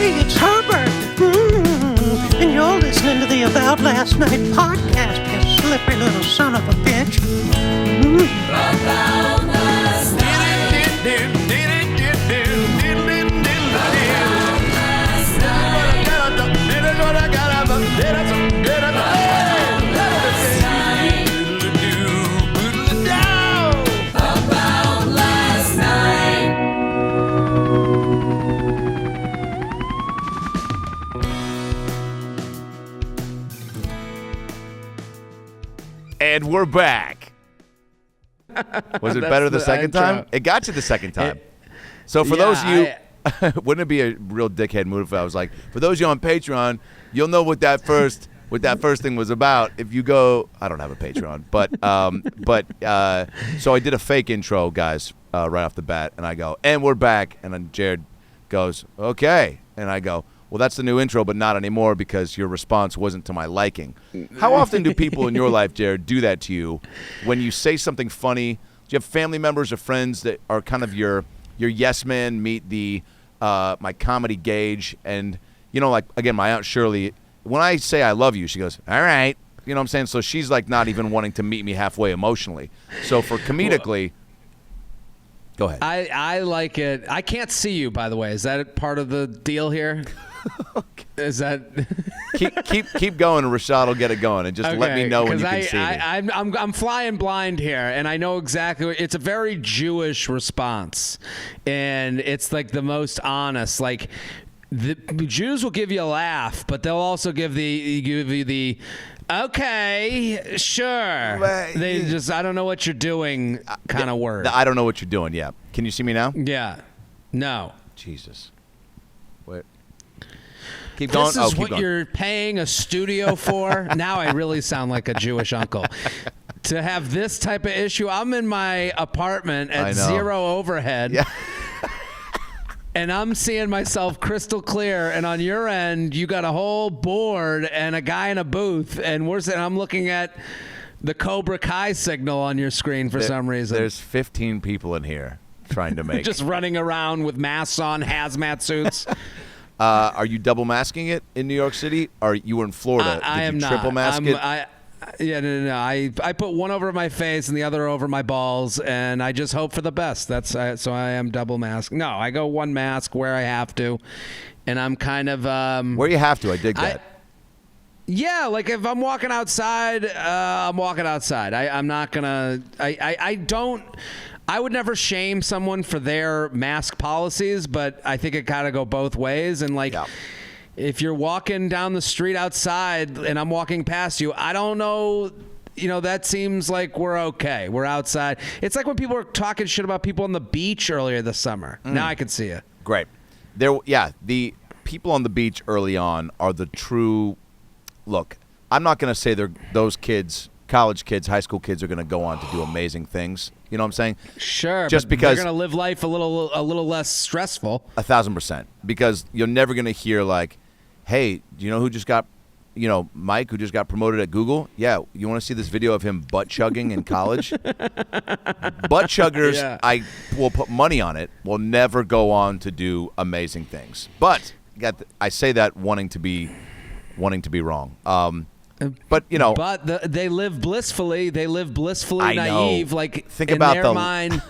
Hey, it's Herbert. And you're listening to the About Last Night podcast, you slippery little son of a bitch. About last night. And we're back. Was it better the second time? It got you the second time. So for those of you, wouldn't it be a real dickhead move if I was like, for those of you on Patreon, you'll know what that first thing was about if you go. I don't have a Patreon, but so I did a fake intro, guys, right off the bat, and I go, and we're back, and then Jared goes, okay, and I go, well, that's the new intro, but not anymore because your response wasn't to my liking. How often do people in your life, Jared, do that to you when you say something funny? Do you have family members or friends that are kind of your yes man meet the my comedy gauge? And, you know, like, again, my Aunt Shirley, when I say I love you, she goes, all right. You know what I'm saying? So she's like not even wanting to meet me halfway emotionally. So for comedically, go ahead. I like it. I can't see you, by the way. Is that part of the deal here? Okay. Is that keep going, and Rashad will get it going, and just let me know when you can see me. I'm flying blind here, and I know exactly. It's a very Jewish response, and it's like the most honest. Like the Jews will give you a laugh, but they'll also give you the okay, sure. They just I don't know what you're doing kind of word. I don't know what you're doing. Yeah. Can you see me now? Yeah. No. Jesus. Wait. Keep going. This is what you're paying a studio for? Now I really sound like a Jewish uncle. To have this type of issue, I'm in my apartment at zero overhead. Yeah. And I'm seeing myself crystal clear, and on your end, you got a whole board and a guy in a booth, and I'm looking at the Cobra Kai signal on your screen for some reason. There's 15 people in here trying to make just running around with masks on, hazmat suits. Are you double masking it in New York City? Or you were in Florida? I am not. Triple mask it? No. I put one over my face and the other over my balls, and I just hope for the best. So I am double masked. No, I go one mask where I have to, and I'm kind of where you have to. I dig that. Yeah, like if I'm walking outside, I'm walking outside. I'm not gonna. I would never shame someone for their mask policies, but I think it gotta go both ways. And like, if you're walking down the street outside and I'm walking past you, I don't know, you know, that seems like we're okay. We're outside. It's like when people were talking shit about people on the beach earlier this summer. Now I can see it. Great. The people on the beach early on are the true. Look, I'm not gonna say those kids. College kids, high school kids are going to go on to do amazing things. You know what I'm saying? Sure. Just but because they're going to live life a little less stressful. 1,000%. Because you're never going to hear like, hey, do you know who just got, Mike, who just got promoted at Google? Yeah. You want to see this video of him butt chugging in college? Butt chuggers, I will put money on it, will never go on to do amazing things. But I say that wanting to be wrong. But they live blissfully. They live blissfully naive. Like think in about their mind,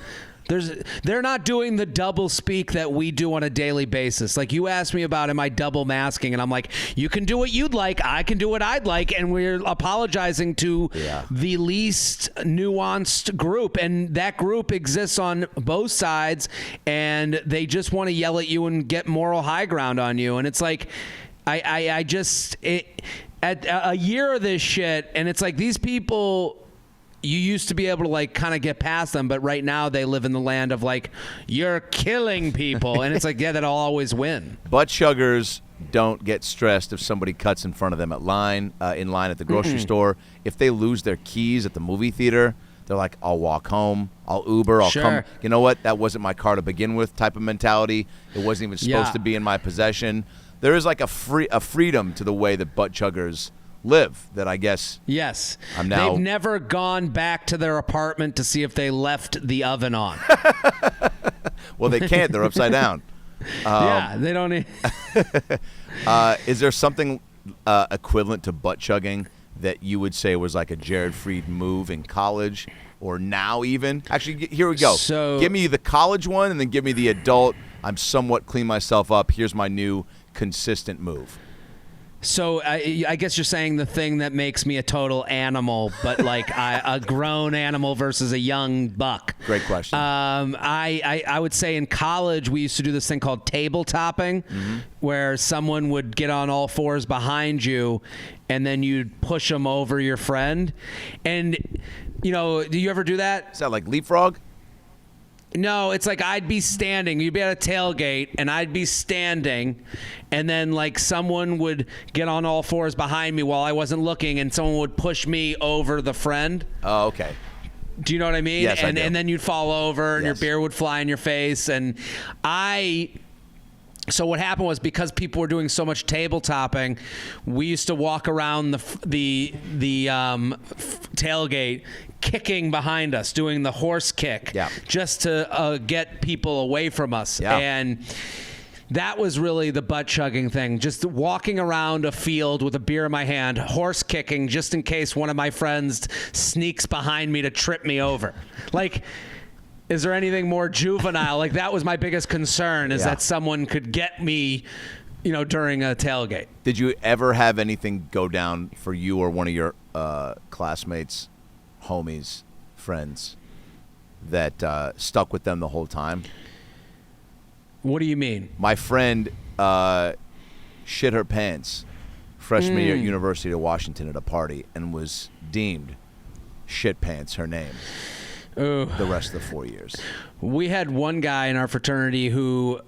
they're not doing the double speak that we do on a daily basis. Like you asked me about, am I double masking? And I'm like, you can do what you'd like. I can do what I'd like. And we're apologizing to the least nuanced group. And that group exists on both sides. And they just want to yell at you and get moral high ground on you. And it's like, at a year of this shit, and it's like these people, you used to be able to like kind of get past them, but right now they live in the land of like, you're killing people. And it's like, that'll always win. Butt chuggers don't get stressed if somebody cuts in front of them in line at the grocery store. If they lose their keys at the movie theater, they're like, I'll walk home, I'll Uber, I'll come. You know what? That wasn't my car to begin with type of mentality. It wasn't even supposed to be in my possession. There is like a freedom to the way that butt chuggers live that I guess they've never gone back to their apartment to see if they left the oven on. Well, they can't. They're upside down. Yeah, they don't need. Is there something equivalent to butt chugging that you would say was like a Jared Freid move in college or now even? Actually, here we go. So, give me the college one and then give me the adult. I'm somewhat clean myself up. Here's my new consistent move. So I guess you're saying the thing that makes me a total animal, but like a grown animal versus a young buck. Great question. I would say in college we used to do this thing called table topping, where someone would get on all fours behind you, and then you'd push them over your friend. And do you ever do that? Is that like leapfrog? No, it's like I'd be standing. You'd be at a tailgate, and I'd be standing, and then like someone would get on all fours behind me while I wasn't looking, and someone would push me over the friend. Oh, okay. Do you know what I mean? Yes, I do. And then you'd fall over, and your beer would fly in your face. And so what happened was, because people were doing so much table topping, we used to walk around the tailgate, kicking behind us, doing the horse kick, just to get people away from us. Yeah. And that was really the butt chugging thing. Just walking around a field with a beer in my hand, horse kicking, just in case one of my friends sneaks behind me to trip me over. Like, is there anything more juvenile? Like, that was my biggest concern, is that someone could get me, during a tailgate. Did you ever have anything go down for you or one of your classmates, homies, friends, that stuck with them the whole time? What do you mean? My friend shit her pants freshman year at University of Washington at a party and was deemed shit pants her name. Ooh. The rest of the 4 years. We had one guy in our fraternity who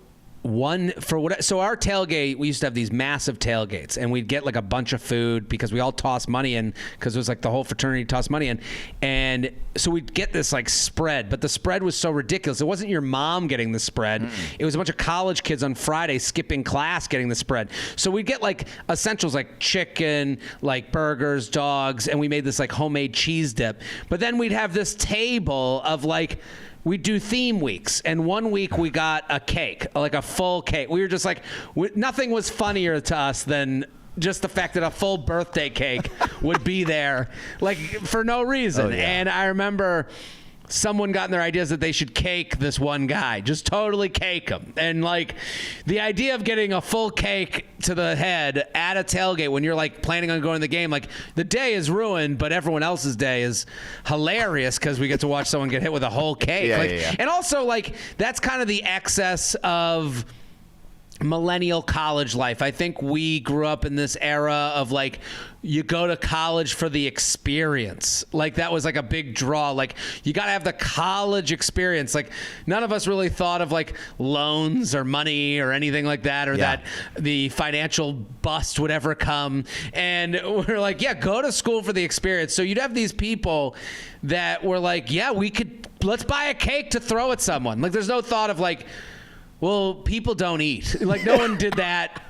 so our tailgate, we used to have these massive tailgates, and we'd get like a bunch of food because we all tossed money in, because it was like the whole fraternity tossed money in. And so we'd get this like spread, but the spread was so ridiculous. It wasn't your mom getting the spread. It was a bunch of college kids on Friday skipping class getting the spread. So we'd get like essentials like chicken, like burgers, dogs, and we made this like homemade cheese dip. But then we'd have this table of like, we'd do theme weeks, and one week we got a cake, like a full cake. We were just like, nothing was funnier to us than just the fact that a full birthday cake would be there, like, for no reason. Oh, yeah. And I remember someone got in their ideas that they should cake this one guy, just totally cake him. And like, the idea of getting a full cake to the head at a tailgate when you're like planning on going to the game, like, the day is ruined, but everyone else's day is hilarious because we get to watch someone get hit with a whole cake. And also, like, that's kind of the excess of millennial college life. I think we grew up in this era of like, you go to college for the experience. Like, that was like a big draw. Like, you got to have the college experience. Like, none of us really thought of like loans or money or anything like that, or that the financial bust would ever come. And we're like, go to school for the experience. So you'd have these people that were like, let's buy a cake to throw at someone. Like, there's no thought of like, well, people don't eat. Like, no one did that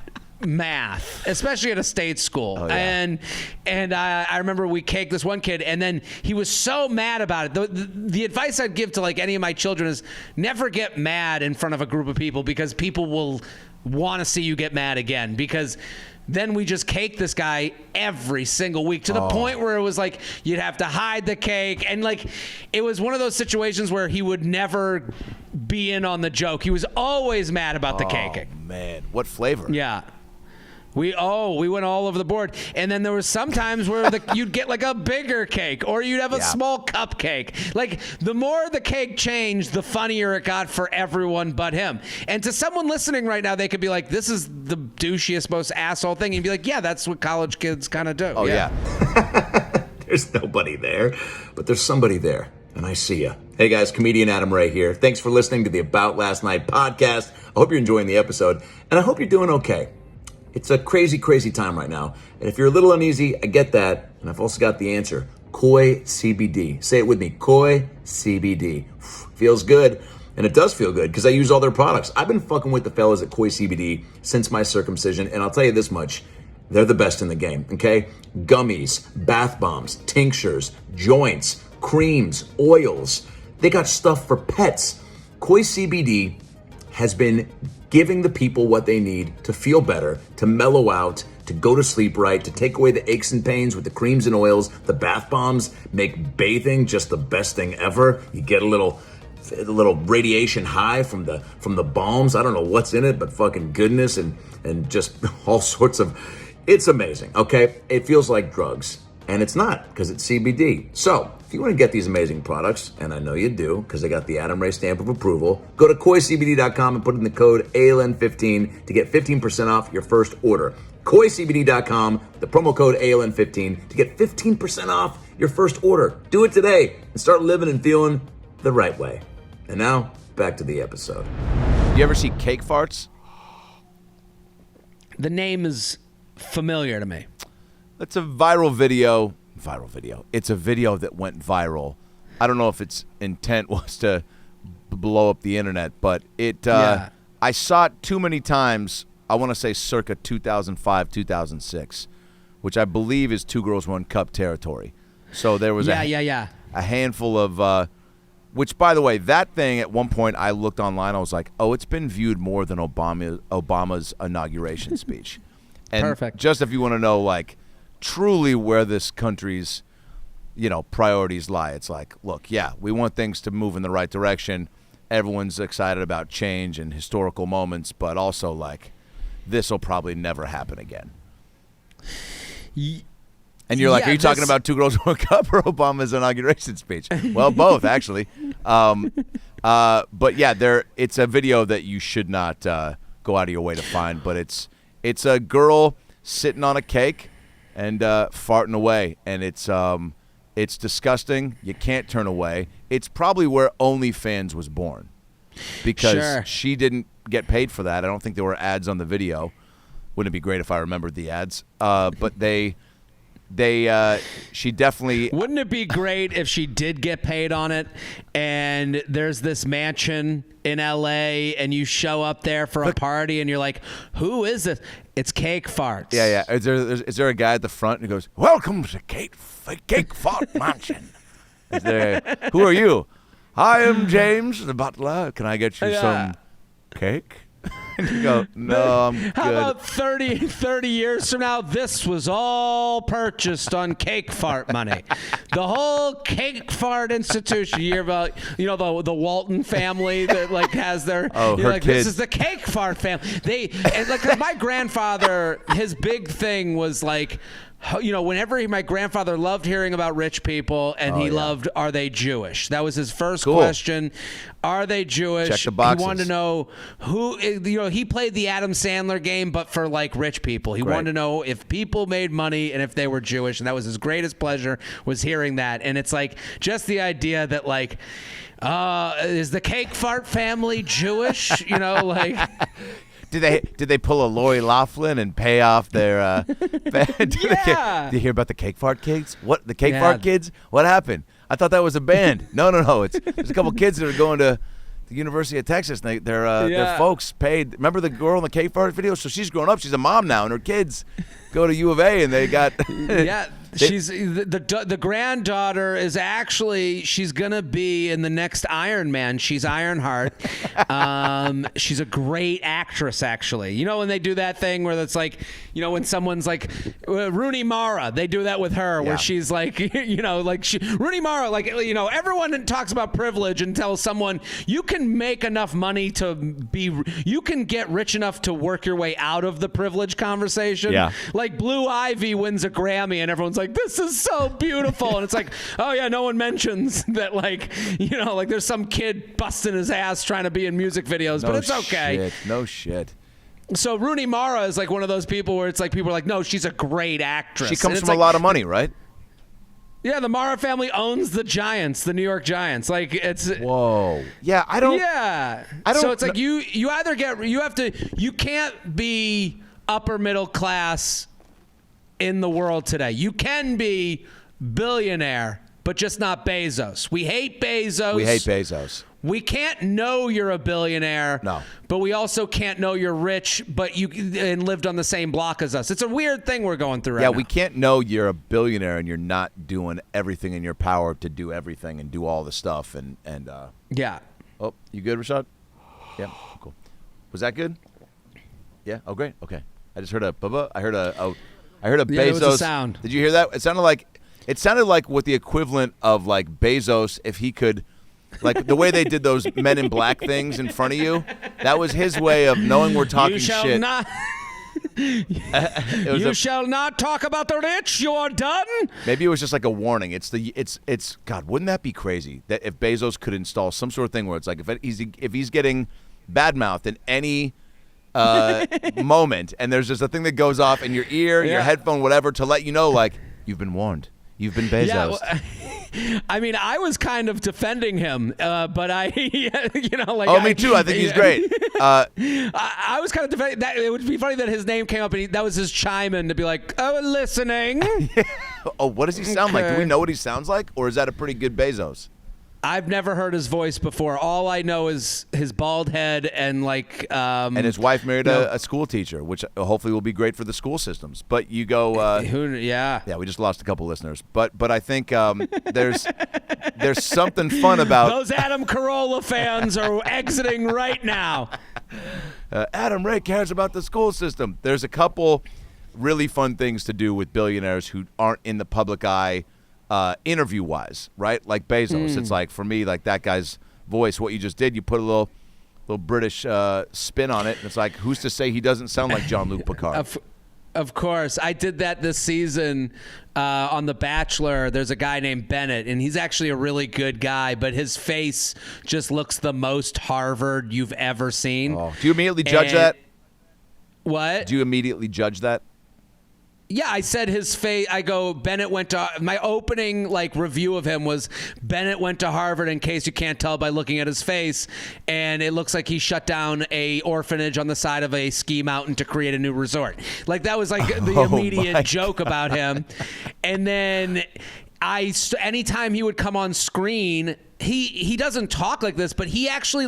math, especially at a state school. Oh, yeah. And I remember we caked this one kid, and then he was so mad about it. The advice I'd give to like any of my children is never get mad in front of a group of people, because people will want to see you get mad again, because then we just caked this guy every single week to the point where it was like you'd have to hide the cake. And like, it was one of those situations where he would never be in on the joke. He was always mad about the caking. Oh, man. What flavor? Yeah. We went all over the board. And then there was some times where you'd get like a bigger cake, or you'd have a small cupcake. Like, the more the cake changed, the funnier it got for everyone but him. And to someone listening right now, they could be like, this is the douchiest, most asshole thing. And you'd be like, yeah, that's what college kids kind of do. Oh, yeah. There's nobody there, but there's somebody there, and I see ya. Hey guys, comedian Adam Ray here. Thanks for listening to the About Last Night podcast. I hope you're enjoying the episode, and I hope you're doing okay. It's a crazy, crazy time right now. And if you're a little uneasy, I get that. And I've also got the answer. Koi CBD. Say it with me. Koi CBD. Feels good. And it does feel good because I use all their products. I've been fucking with the fellas at Koi CBD since my circumcision. And I'll tell you this much. They're the best in the game, okay? Gummies, bath bombs, tinctures, joints, creams, oils. They got stuff for pets. Koi CBD has been giving the people what they need to feel better, to mellow out, to go to sleep right, to take away the aches and pains with the creams and oils. The bath bombs make bathing just the best thing ever. You get a little radiation high from the balms. I don't know what's in it, but fucking goodness and just all sorts of, it's amazing, okay? It feels like drugs, and it's not, because it's CBD. So, if you want to get these amazing products, and I know you do, because they got the Adam Ray stamp of approval, go to koicbd.com and put in the code ALN15 to get 15% off your first order. koicbd.com, the promo code ALN15 to get 15% off your first order. Do it today and start living and feeling the right way. And now, back to the episode. You ever see cake farts? The name is familiar to me. It's a viral video. It's a video that went viral. I don't know if its intent was to blow up the internet, but I saw it too many times. I want to say circa 2005, 2006, which I believe is Two Girls, One Cup territory. So there was a handful of, which, by the way, that thing at one point I looked online. I was like, oh, it's been viewed more than Obama's inauguration speech. And Perfect. Just if you want to know, like, truly where this country's, priorities lie, it's like, look, yeah, we want things to move in the right direction. Everyone's excited about change and historical moments, but also, like, this will probably never happen again. And you're like, are you talking about Two Girls, One Cup or Obama's inauguration speech? Well, both, actually. But yeah, it's a video that you should not go out of your way to find. But it's a girl sitting on a cake and farting away, and it's disgusting. You can't turn away. It's probably where OnlyFans was born, because she didn't get paid for that. I don't think there were ads on the video. Wouldn't it be great if I remembered the ads? But she definitely. Wouldn't it be great if she did get paid on it, and there's this mansion in LA and you show up there for a party and you're like, who is this? It's Cake Farts. Yeah. Is there a guy at the front who goes, welcome to Cake Fart Mansion? Who are you? I am James, the butler. Can I get you some cake? And you go, no, I'm good. How about 30 years from now, this was all purchased on Cake Fart money. The whole Cake Fart institution. You hear about, the Walton family that like has their, her like, kid. this is the Cake Fart family. Cause my grandfather, his big thing was like, whenever my grandfather loved hearing about rich people, and he loved, are they Jewish? That was his first question. Are they Jewish? Check the boxes. He wanted to know who, he played the Adam Sandler game, but for like rich people. He wanted to know if people made money and if they were Jewish. And that was his greatest pleasure, was hearing that. And it's like, just the idea that like, is the Cake Fart family Jewish? Did they pull a Lori Loughlin and pay off their? Did you hear about the Cake Fart Kids? What, the Cake Fart Kids? What happened? I thought that was a band. No. There's a couple kids that are going to the University of Texas. And their folks paid. Remember the girl in the Cake Fart video? So she's grown up. She's a mom now, and her kids go to U of A, and they got. She's the granddaughter is actually, she's gonna be in the next Iron Man. She's Ironheart. She's a great actress, actually. When they do that thing where it's like, when someone's like Rooney Mara, they do that with her, where she's like, Rooney Mara, like, everyone talks about privilege and tells someone you can make enough money you can get rich enough to work your way out of the privilege conversation. Yeah. Like Blue Ivy wins a Grammy and everyone's like, this is so beautiful. And it's like, oh yeah, no one mentions that, like, like there's some kid busting his ass trying to be in music videos, but it's okay. No shit. So Rooney Mara is like one of those people where it's like, people are like, no, she's a great actress. She comes from a lot of money, right? Yeah, the Mara family owns the Giants, the New York Giants. Like, it's whoa. Yeah, I don't. So it's like you can't be upper middle class in the world today. You can be billionaire, but just not Bezos. We hate Bezos. We can't know you're a billionaire. No. But we also can't know you're rich, but you lived on the same block as us. It's a weird thing we're going through right now. Yeah, we can't know you're a billionaire and you're not doing everything in your power to do everything and do all the stuff and yeah. Oh, you good, Rashad? Yeah, cool. Was that good? Yeah. Oh, great. Okay. I just heard a bubba. I heard a Bezos. Yeah, it was a sound. Did you hear that? It sounded like what the equivalent of like Bezos if he could, like the way they did those Men in Black things in front of you. That was his way of knowing we're talking shit. You shall not talk about the rich. You're done. Maybe it was just like a warning. It's God. Wouldn't that be crazy that if Bezos could install some sort of thing where it's like if he's getting badmouthed in any moment, and there's just a thing that goes off in your ear, your headphone, whatever, to let you know, like you've been warned. You've been Bezos. Yeah, well, I mean, I was kind of defending him, but I, me too. I think he's great. I was kind of defending that. It would be funny that his name came up and that was his chime in to be like, "Oh, listening." Oh, what does he sound like? Do we know what he sounds like, or is that a pretty good Bezos? I've never heard his voice before. All I know is his bald head and like. And his wife married a school teacher, which hopefully will be great for the school systems. But you go. Yeah, we just lost a couple listeners, but I think there's something fun about those Adam Carolla fans are exiting right now. Adam Ray cares about the school system. There's a couple really fun things to do with billionaires who aren't in the public eye. Interview-wise, right? Like Bezos. It's like, for me, like that guy's voice, what you just did, you put a little British spin on it, and it's like, who's to say he doesn't sound like Jean-Luc Picard? Of course. I did that this season on The Bachelor. There's a guy named Bennett, and he's actually a really good guy, but his face just looks the most Harvard you've ever seen. Oh. Do you immediately judge that? What? Do you immediately judge that? Yeah, I said his face. I go, Bennett went to. My opening review of him was Bennett went to Harvard. In case you can't tell by looking at his face, and it looks like he shut down a orphanage on the side of a ski mountain to create a new resort. Like that was like the immediate joke about him. And then anytime he would come on screen. He doesn't talk like this, but he actually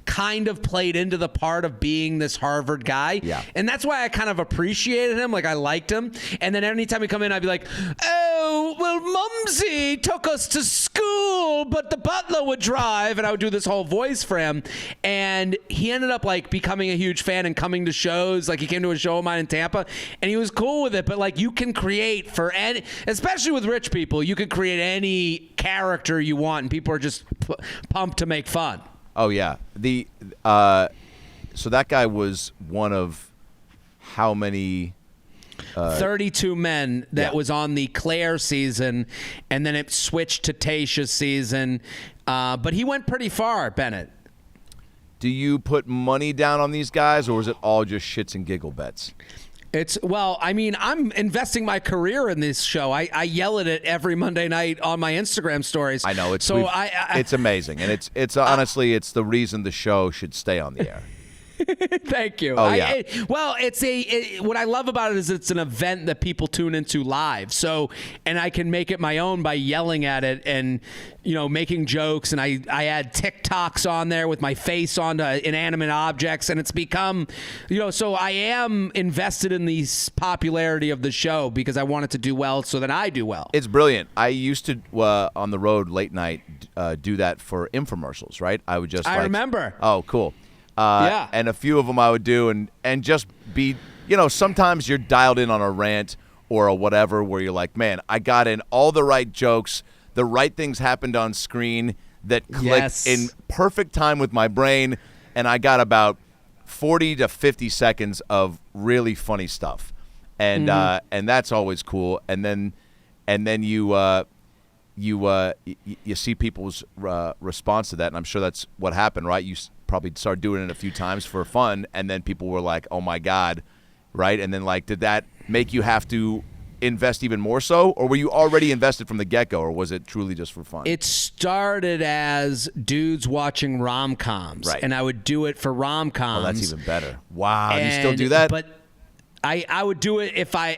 kind of played into the part of being this Harvard guy. Yeah. And that's why I kind of appreciated him. Like I liked him. And then anytime he'd come in, I'd be like, oh, well, Mumsy took us to school, but the butler would drive. And I would do this whole voice for him. And he ended up becoming a huge fan and coming to shows. Like he came to a show of mine in Tampa and he was cool with it. But you can create for any, especially with rich people, you can create any character you want and people are just pumped to make fun. Oh yeah. So that guy was one of how many 32 men that was on the Claire season, and then it switched to Tayshia's season, but he went pretty far, Bennett. Do you put money down on these guys, or is it all just shits and giggle bets? I'm investing my career in this show. I yell at it every Monday night on my Instagram stories. I know it's amazing, and it's honestly it's the reason the show should stay on the air. Thank you. Oh, yeah. What I love about it is it's an event that people tune into live. So, and I can make it my own by yelling at it and, making jokes. And I add TikToks on there with my face onto inanimate objects. And it's become, so I am invested in the popularity of the show because I want it to do well so that I do well. It's brilliant. I used to, on the road late night, do that for infomercials, right? I would just I remember. Oh, cool. Yeah. And a few of them I would do and just be, sometimes you're dialed in on a rant or a whatever where you're like, man, I got in all the right jokes, the right things happened on screen that clicked in perfect time with my brain, and I got about 40 to 50 seconds of really funny stuff. And and that's always cool. And then you see people's response to that, and I'm sure that's what happened, right? You probably started doing it a few times for fun, and then people were like, oh my God, right? And then did that make you have to invest even more so, or were you already invested from the get-go, or was it truly just for fun? It started as dudes watching rom-coms, right, and I would do it for rom-coms. Oh, that's even better. Wow. Do you still do that? But I would do it if I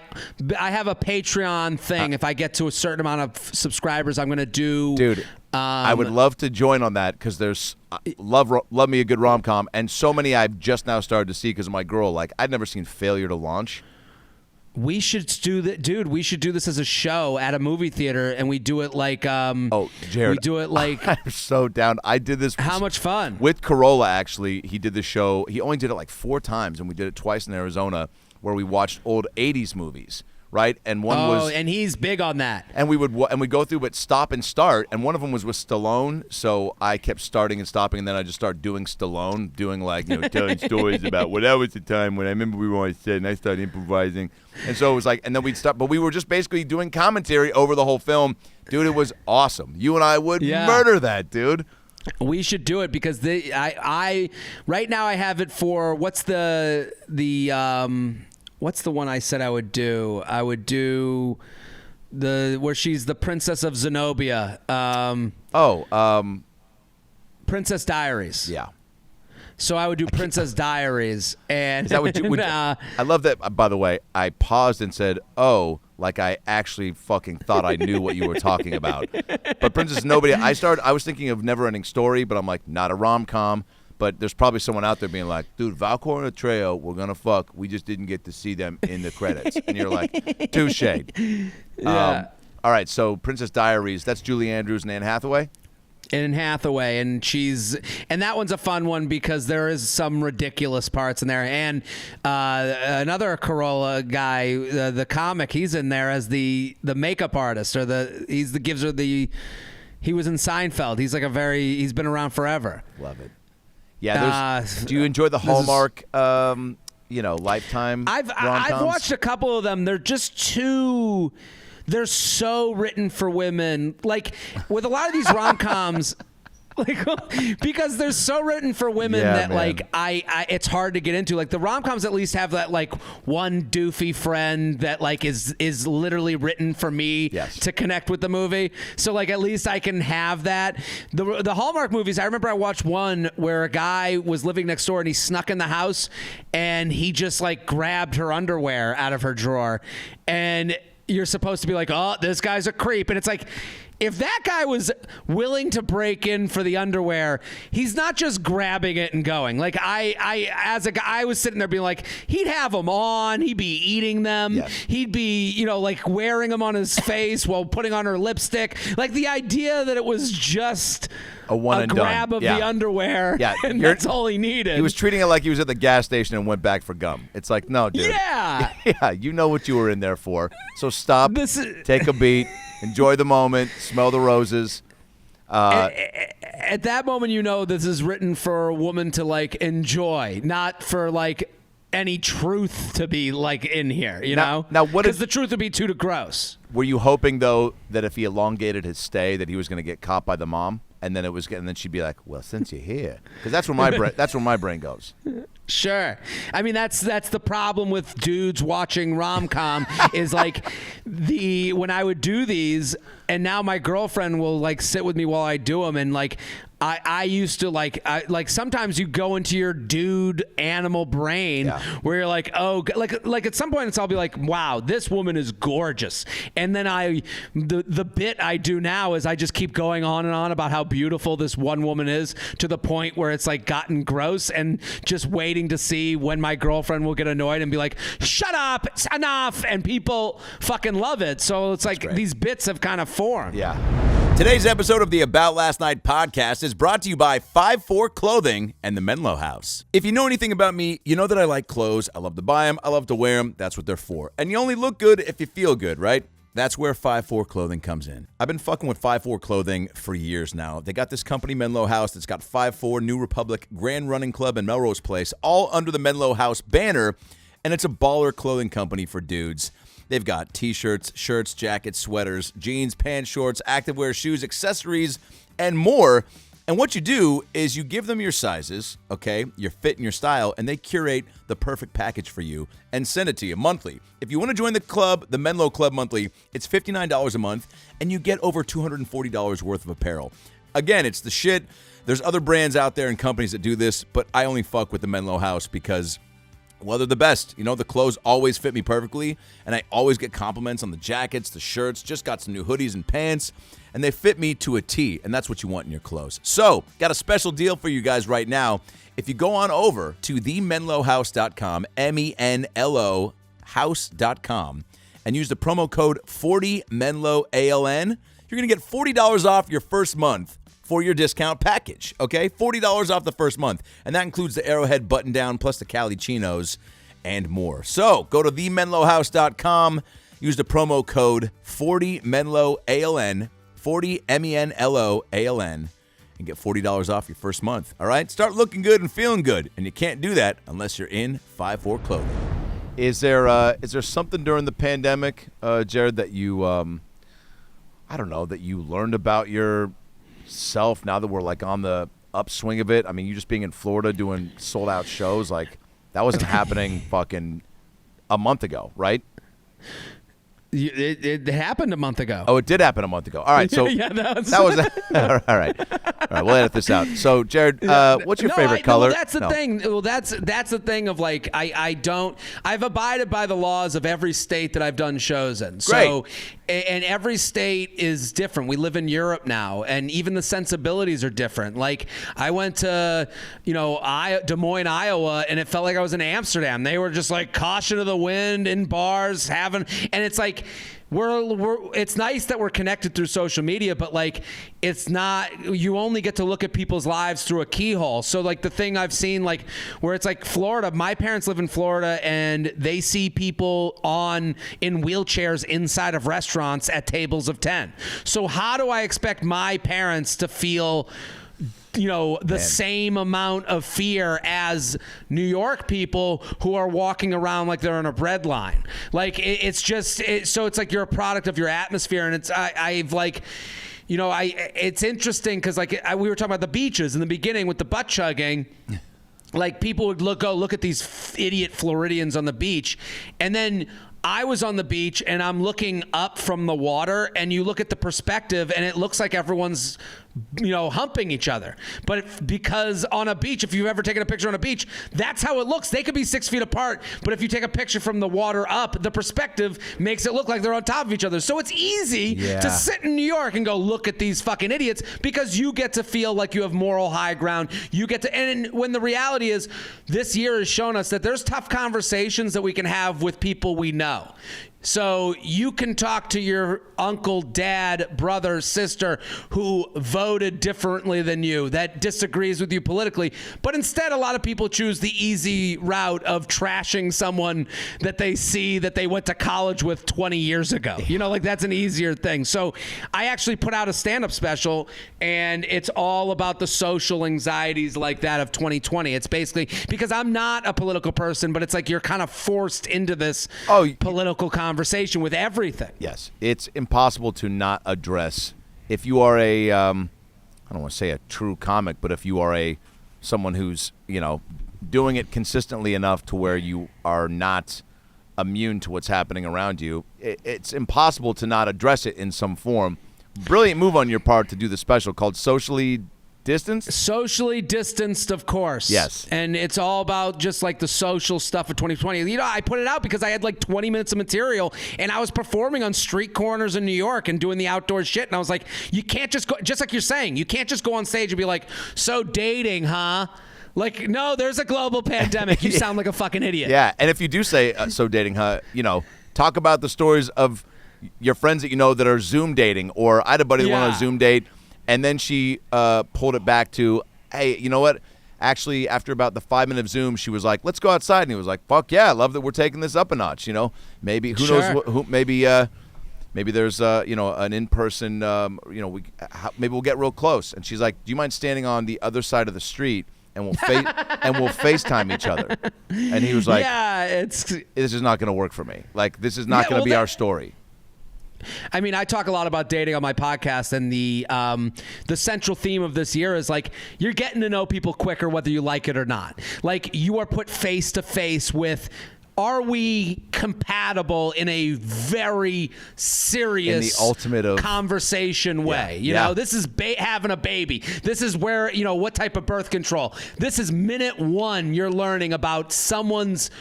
have a Patreon thing. If I get to a certain amount of subscribers, I'm going to do. Dude, I would love to join on that because there's love me a good rom-com, and so many I've just now started to see because of my girl. I'd never seen Failure to Launch. We should do that, dude. We should do this as a show at a movie theater, and we do it like. Jared, we do it like. I'm so down. I did this. How much fun with Carolla? Actually, he did the show. He only did it like 4 times, and we did it twice in Arizona, where we watched old '80s movies. Right, and one was, and he's big on that. And we go through, but stop and start, and one of them was with Stallone. So I kept starting and stopping, and then I just started doing Stallone, doing like telling stories about what that was the time when I remember we were on set, and I started improvising, and so it was like, and then we'd stop, but we were just basically doing commentary over the whole film, dude. It was awesome. You and I would murder that, dude. We should do it because I right now I have it for what's the what's the one I said I would do? I would do where she's the Princess of Zenobia. Princess Diaries. Yeah. So I would do Princess Diaries. And is that what you would? I love that. By the way, I paused and said, "Oh," like I actually fucking thought I knew what you were talking about. But Princess Zenobia, I was thinking of Neverending Story, but I'm like, not a rom-com. But there's probably someone out there being like, dude, Valcor and Trejo, we're going to fuck. We just didn't get to see them in the credits. And you're like, touche. Yeah. All right, so Princess Diaries, that's Julie Andrews and Anne Hathaway? Anne Hathaway, and that one's a fun one because there is some ridiculous parts in there. And another Carolla guy, the comic, he's in there as the makeup artist, or he was in Seinfeld. He's like he's been around forever. Love it. Yeah, do you enjoy the Hallmark, Lifetime I've rom-coms? watched a couple of them. They're just too. They're so written for women. Like with a lot of these rom-coms, because they're so written for women that man. Like I it's hard to get into. Like the rom-coms at least have that like one doofy friend that like is literally written for me to connect with the movie. So like at least I can have that. The Hallmark movies, I remember I watched one where a guy was living next door and he snuck in the house and he just like grabbed her underwear out of her drawer, and you're supposed to be like, oh, this guy's a creep. And it's like, if that guy was willing to break in for the underwear, he's not just grabbing it and going. Like as a guy, I was sitting there being like, he'd have them on, he'd be eating them, he'd be, like wearing them on his face while putting on her lipstick. Like the idea that it was just a grab of the underwear, and that's all he needed. He was treating it like he was at the gas station and went back for gum. It's like, no, dude. Yeah, you know what you were in there for. So stop, take a beat. Enjoy the moment. Smell the roses. At that moment, this is written for a woman to like enjoy, not for like any truth to be like in here. Now what? Because the truth would be too gross. Were you hoping though that if he elongated his stay, that he was going to get caught by the mom, and then she'd be like, "Well, since you're here," because that's where my brain goes. Sure. I mean, that's the problem with dudes watching rom-com is like when I would do these, and now my girlfriend will like sit with me while I do them, and like I used to like sometimes you go into your dude animal brain where you're like, oh, like at some point I'll be like, wow, this woman is gorgeous, and then the bit I do now is I just keep going on and on about how beautiful this one woman is to the point where it's like gotten gross, and just waiting to see when my girlfriend will get annoyed and be like, shut up, it's enough, and people fucking love it. So it's like these bits have kind of formed. Yeah. Today's episode of the About Last Night podcast is brought to you by 5-4 Clothing and the Menslo House. If you know anything about me, you know that I like clothes. I love to buy them. I love to wear them. That's what they're for. And you only look good if you feel good, right? That's where 5-4 Clothing comes in. I've been fucking with 5-4 Clothing for years now. They got this company, Menslo House, that's got 5-4, New Republic, Grand Running Club, and Melrose Place, all under the Menslo House banner, and it's a baller clothing company for dudes. They've got t-shirts, shirts, jackets, sweaters, jeans, pants, shorts, activewear, shoes, accessories, and more. And what you do is you give them your sizes, okay, your fit and your style, and they curate the perfect package for you and send it to you monthly. If you want to join the club, the Menslo Club monthly, it's $59 a month, and you get over $240 worth of apparel. Again, it's the shit. There's other brands out there and companies that do this, but I only fuck with the Menslo House because, well, they're the best. The clothes always fit me perfectly, and I always get compliments on the jackets, the shirts, just got some new hoodies and pants, and they fit me to a T, and that's what you want in your clothes. So, got a special deal for you guys right now. If you go on over to themenlohouse.com, MENLO MenloHouse.com and use the promo code 40MENLOALN. You're going to get $40 off your first month for your discount package, okay? $40 off the first month. And that includes the Arrowhead button-down plus the Cali Chinos and more. So go to themenlohouse.com, use the promo code 40MENLOALN, 40MENLOALN, and get $40 off your first month, all right? Start looking good and feeling good, and you can't do that unless you're in 5'4" clothing. Is there something during the pandemic, Jared, that you, I don't know, that you learned about yourself now that we're, like, on the upswing of it? I mean, you just being in Florida doing sold-out shows, like, that wasn't happening fucking a month ago, right? It happened a month ago. Oh, it did happen a month ago. All right, so yeah, that was all right. We'll edit this out. So, Jared, what's your favorite color? Well, that's the thing. Well, that's the thing of, like, I've abided by the laws of every state that I've done shows in. So, and every state is different. We live in Europe now, and even the sensibilities are different. Like, I went to, Des Moines, Iowa, and it felt like I was in Amsterdam. They were just like caution of the wind in bars, and it's like, it's nice that we're connected through social media, but, like, it's not, you only get to look at people's lives through a keyhole. So, like, the thing I've seen, like, where it's like Florida, my parents live in Florida, and they see people in wheelchairs inside of restaurants at tables of 10. So how do I expect my parents to feel the same amount of fear as New York people who are walking around like they're on a bread line? Like, it's like you're a product of your atmosphere. And it's interesting because, like, we were talking about the beaches in the beginning with the butt chugging. Like, people would look at these idiot Floridians on the beach, and then I was on the beach and I'm looking up from the water, and you look at the perspective and it looks like everyone's humping each other. But because on a beach, if you've ever taken a picture on a beach, that's how it looks. They could be 6 feet apart, but if you take a picture from the water up, the perspective makes it look like they're on top of each other. So it's easy to sit in New York and go, look at these fucking idiots, because you get to feel like you have moral high ground. You get to, and when the reality is, this year has shown us that there's tough conversations that we can have with people we know. So you can talk to your uncle, dad, brother, sister who voted differently than you, that disagrees with you politically, but instead a lot of people choose the easy route of trashing someone that they see that they went to college with 20 years ago. Like, that's an easier thing. So I actually put out a stand-up special, and it's all about the social anxieties like that of 2020. It's basically because I'm not a political person, but it's like you're kind of forced into this political conversation with everything. Yes, it's impossible to not address. If you are I don't want to say a true comic, but if you are someone who's doing it consistently enough to where you are not immune to what's happening around you, it's impossible to not address it in some form. Brilliant move on your part to do the special called Socially Distanced? Socially distanced, of course. Yes. And it's all about just like the social stuff of 2020. I put it out because I had like 20 minutes of material, and I was performing on street corners in New York and doing the outdoor shit. And I was like, you can't just go, just like you're saying, you can't just go on stage and be like, so dating, huh? Like, no, there's a global pandemic. You sound like a fucking idiot. Yeah. And if you do say, so dating, huh, talk about the stories of your friends that that are Zoom dating. Or I had a buddy that went on a Zoom date, and then she pulled it back to, hey, you know what? Actually, after about the 5 minute of Zoom, she was like, let's go outside. And he was like, fuck yeah, I love that we're taking this up a notch. Maybe, who knows, maybe there's, an in-person, maybe we'll get real close. And she's like, do you mind standing on the other side of the street? And we'll FaceTime each other. And he was like, this is not going to work for me. Like, this is not going to be our story. I mean, I talk a lot about dating on my podcast, and the central theme of this year is like, you're getting to know people quicker whether you like it or not. Like, you are put face to face with, are we compatible in a very serious, in the ultimate of conversation way? This is having a baby. This is where, what type of birth control. This is minute one. You're learning about someone's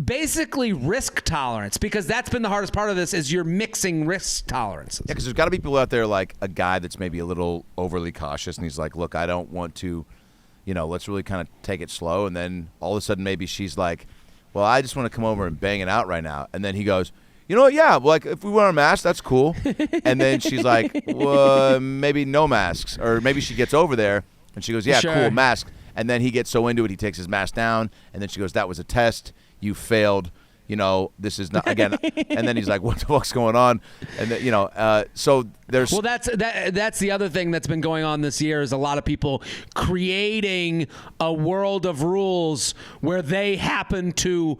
basically risk tolerance, because that's been the hardest part of this, is you're mixing risk tolerances. Yeah, because there's got to be people out there like a guy that's maybe a little overly cautious, and he's like, look, I don't want to, let's really kind of take it slow. And then all of a sudden maybe she's like, well, I just want to come over and bang it out right now. And then he goes, you know what, yeah, like if we wear a mask, that's cool. And then she's like, well, maybe no masks. Or maybe she gets over there and she goes, yeah, Sure. cool, mask. And then he gets so into it, he takes his mask down. And then she goes, that was a test. You failed. You know, this is not, again. And then he's like, what the fuck's going on? And then, you know, so there's. Well, that's the other thing that's been going on this year is a lot of people creating a world of rules where they happen to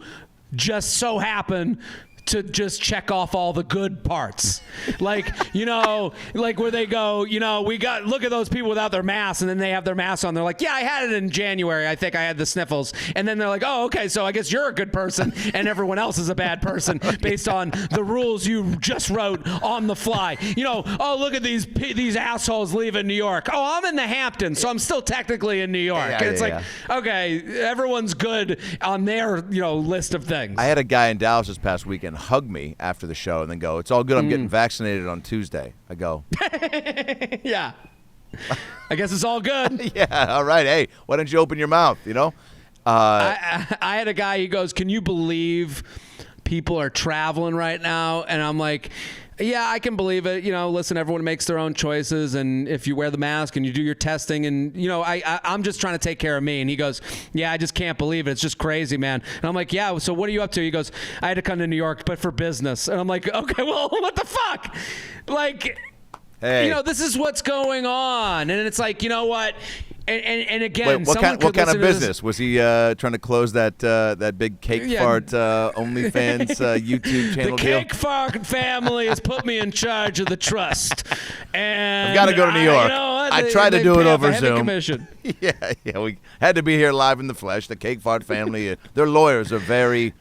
just so happen to just check off all the good parts. Like, you know, like where they go, you know, look at those people without their masks, and then they have their masks on. They're like, yeah, I had it in January. I think I had the sniffles. And then they're like, oh, okay, so I guess you're a good person and everyone else is a bad person based on the rules you just wrote on the fly. You know, oh, look at these assholes leaving New York. Oh, I'm in the Hamptons, so I'm still technically in New York. And it's okay, everyone's good on their, you know, list of things. I had a guy in Dallas this past weekend hug me after the show and then go, it's all good, I'm getting vaccinated on Tuesday. I go, yeah, I guess it's all good. Yeah, all right, hey, why don't you open your mouth, you know? I had a guy, he goes, can you believe people are traveling right now? And I'm like, yeah, I can believe it. You know, listen, everyone makes their own choices, and if you wear the mask and you do your testing, and you know, I'm just trying to take care of me. And he goes, yeah, I just can't believe it. It's just crazy, man. And I'm like, yeah, so what are you up to? He goes, I had to come to New York, but for business. And I'm like, okay, well, what the fuck? Like, hey, you know, this is what's going on. And it's like, you know what? And again, wait, what kind of business was he trying to close? That big cake fart OnlyFans YouTube channel the deal? Cake Fart family has put me in charge of the trust, and I've got to go to New York. I tried to do it over Zoom. Commission. yeah, we had to be here live in the flesh. The Cake Fart family, their lawyers are very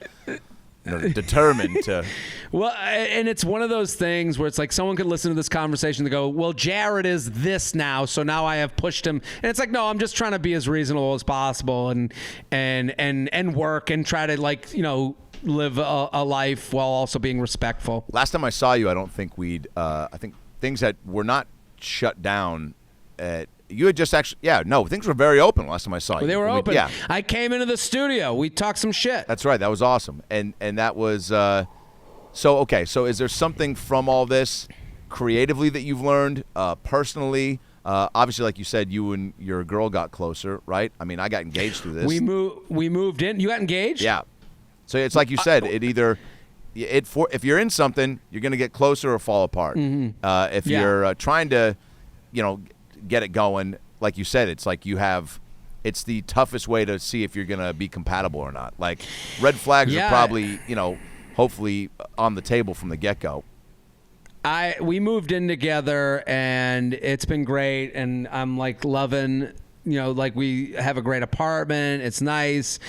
determined to. Well, and it's one of those things where it's like someone could listen to this conversation and go, well, Jared is this now, so now I have pushed him. And it's like, no, I'm just trying to be as reasonable as possible and work and try to, like, you know, live a life while also being respectful. Last time I saw you, I don't think I think things that were not shut down you had just actually, things were very open last time I saw you. They were open. Yeah. I came into the studio. We talked some shit. That's right. That was awesome. And that was, so is there something from all this creatively that you've learned personally? Obviously, like you said, you and your girl got closer, right? I mean, I got engaged through this. We moved in. You got engaged? Yeah. So it's like you said, if you're in something, you're going to get closer or fall apart. Mm-hmm. If you're trying to, you know, get it going, like you said, it's like it's the toughest way to see if you're going to be compatible or not. Like, red flags are probably, you know, hopefully on the table from the get-go. We moved in together, and it's been great, and I'm, like, loving, you know, like, we have a great apartment. It's nice.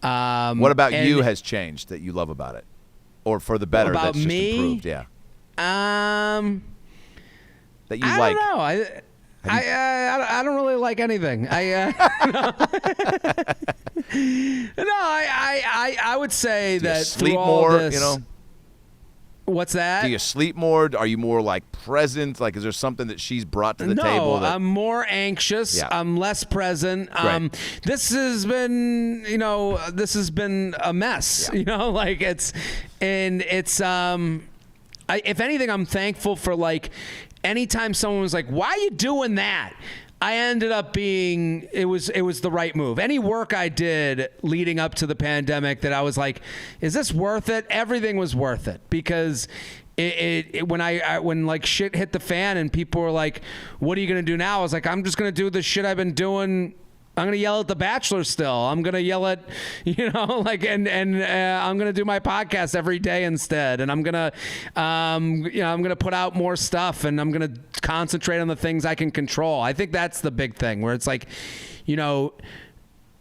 What about you has changed that you love about it? Or for the better about that's just me? Improved, yeah. That you I like. don't know. I don't really like anything. I would say Do you that sleep through all more, this, you know? What's that? Do you sleep more? Are you more like present? Like, is there something that she's brought to the table? No, I'm more anxious. Yeah. I'm less present. This has been, you know, a mess. Yeah. You know, like it's if anything, I'm thankful for, like, anytime someone was like, why are you doing that? I ended up being, it was the right move. Any work I did leading up to the pandemic that I was like, is this worth it? Everything was worth it, because when like shit hit the fan and people were like, what are you going to do now? I was like, I'm just going to do the shit I've been doing. I'm going to yell at The Bachelor still. I'm going to yell at, you know, like, and I'm going to do my podcast every day instead. And I'm going to, I'm going to put out more stuff, and I'm going to concentrate on the things I can control. I think that's the big thing, where it's like, you know,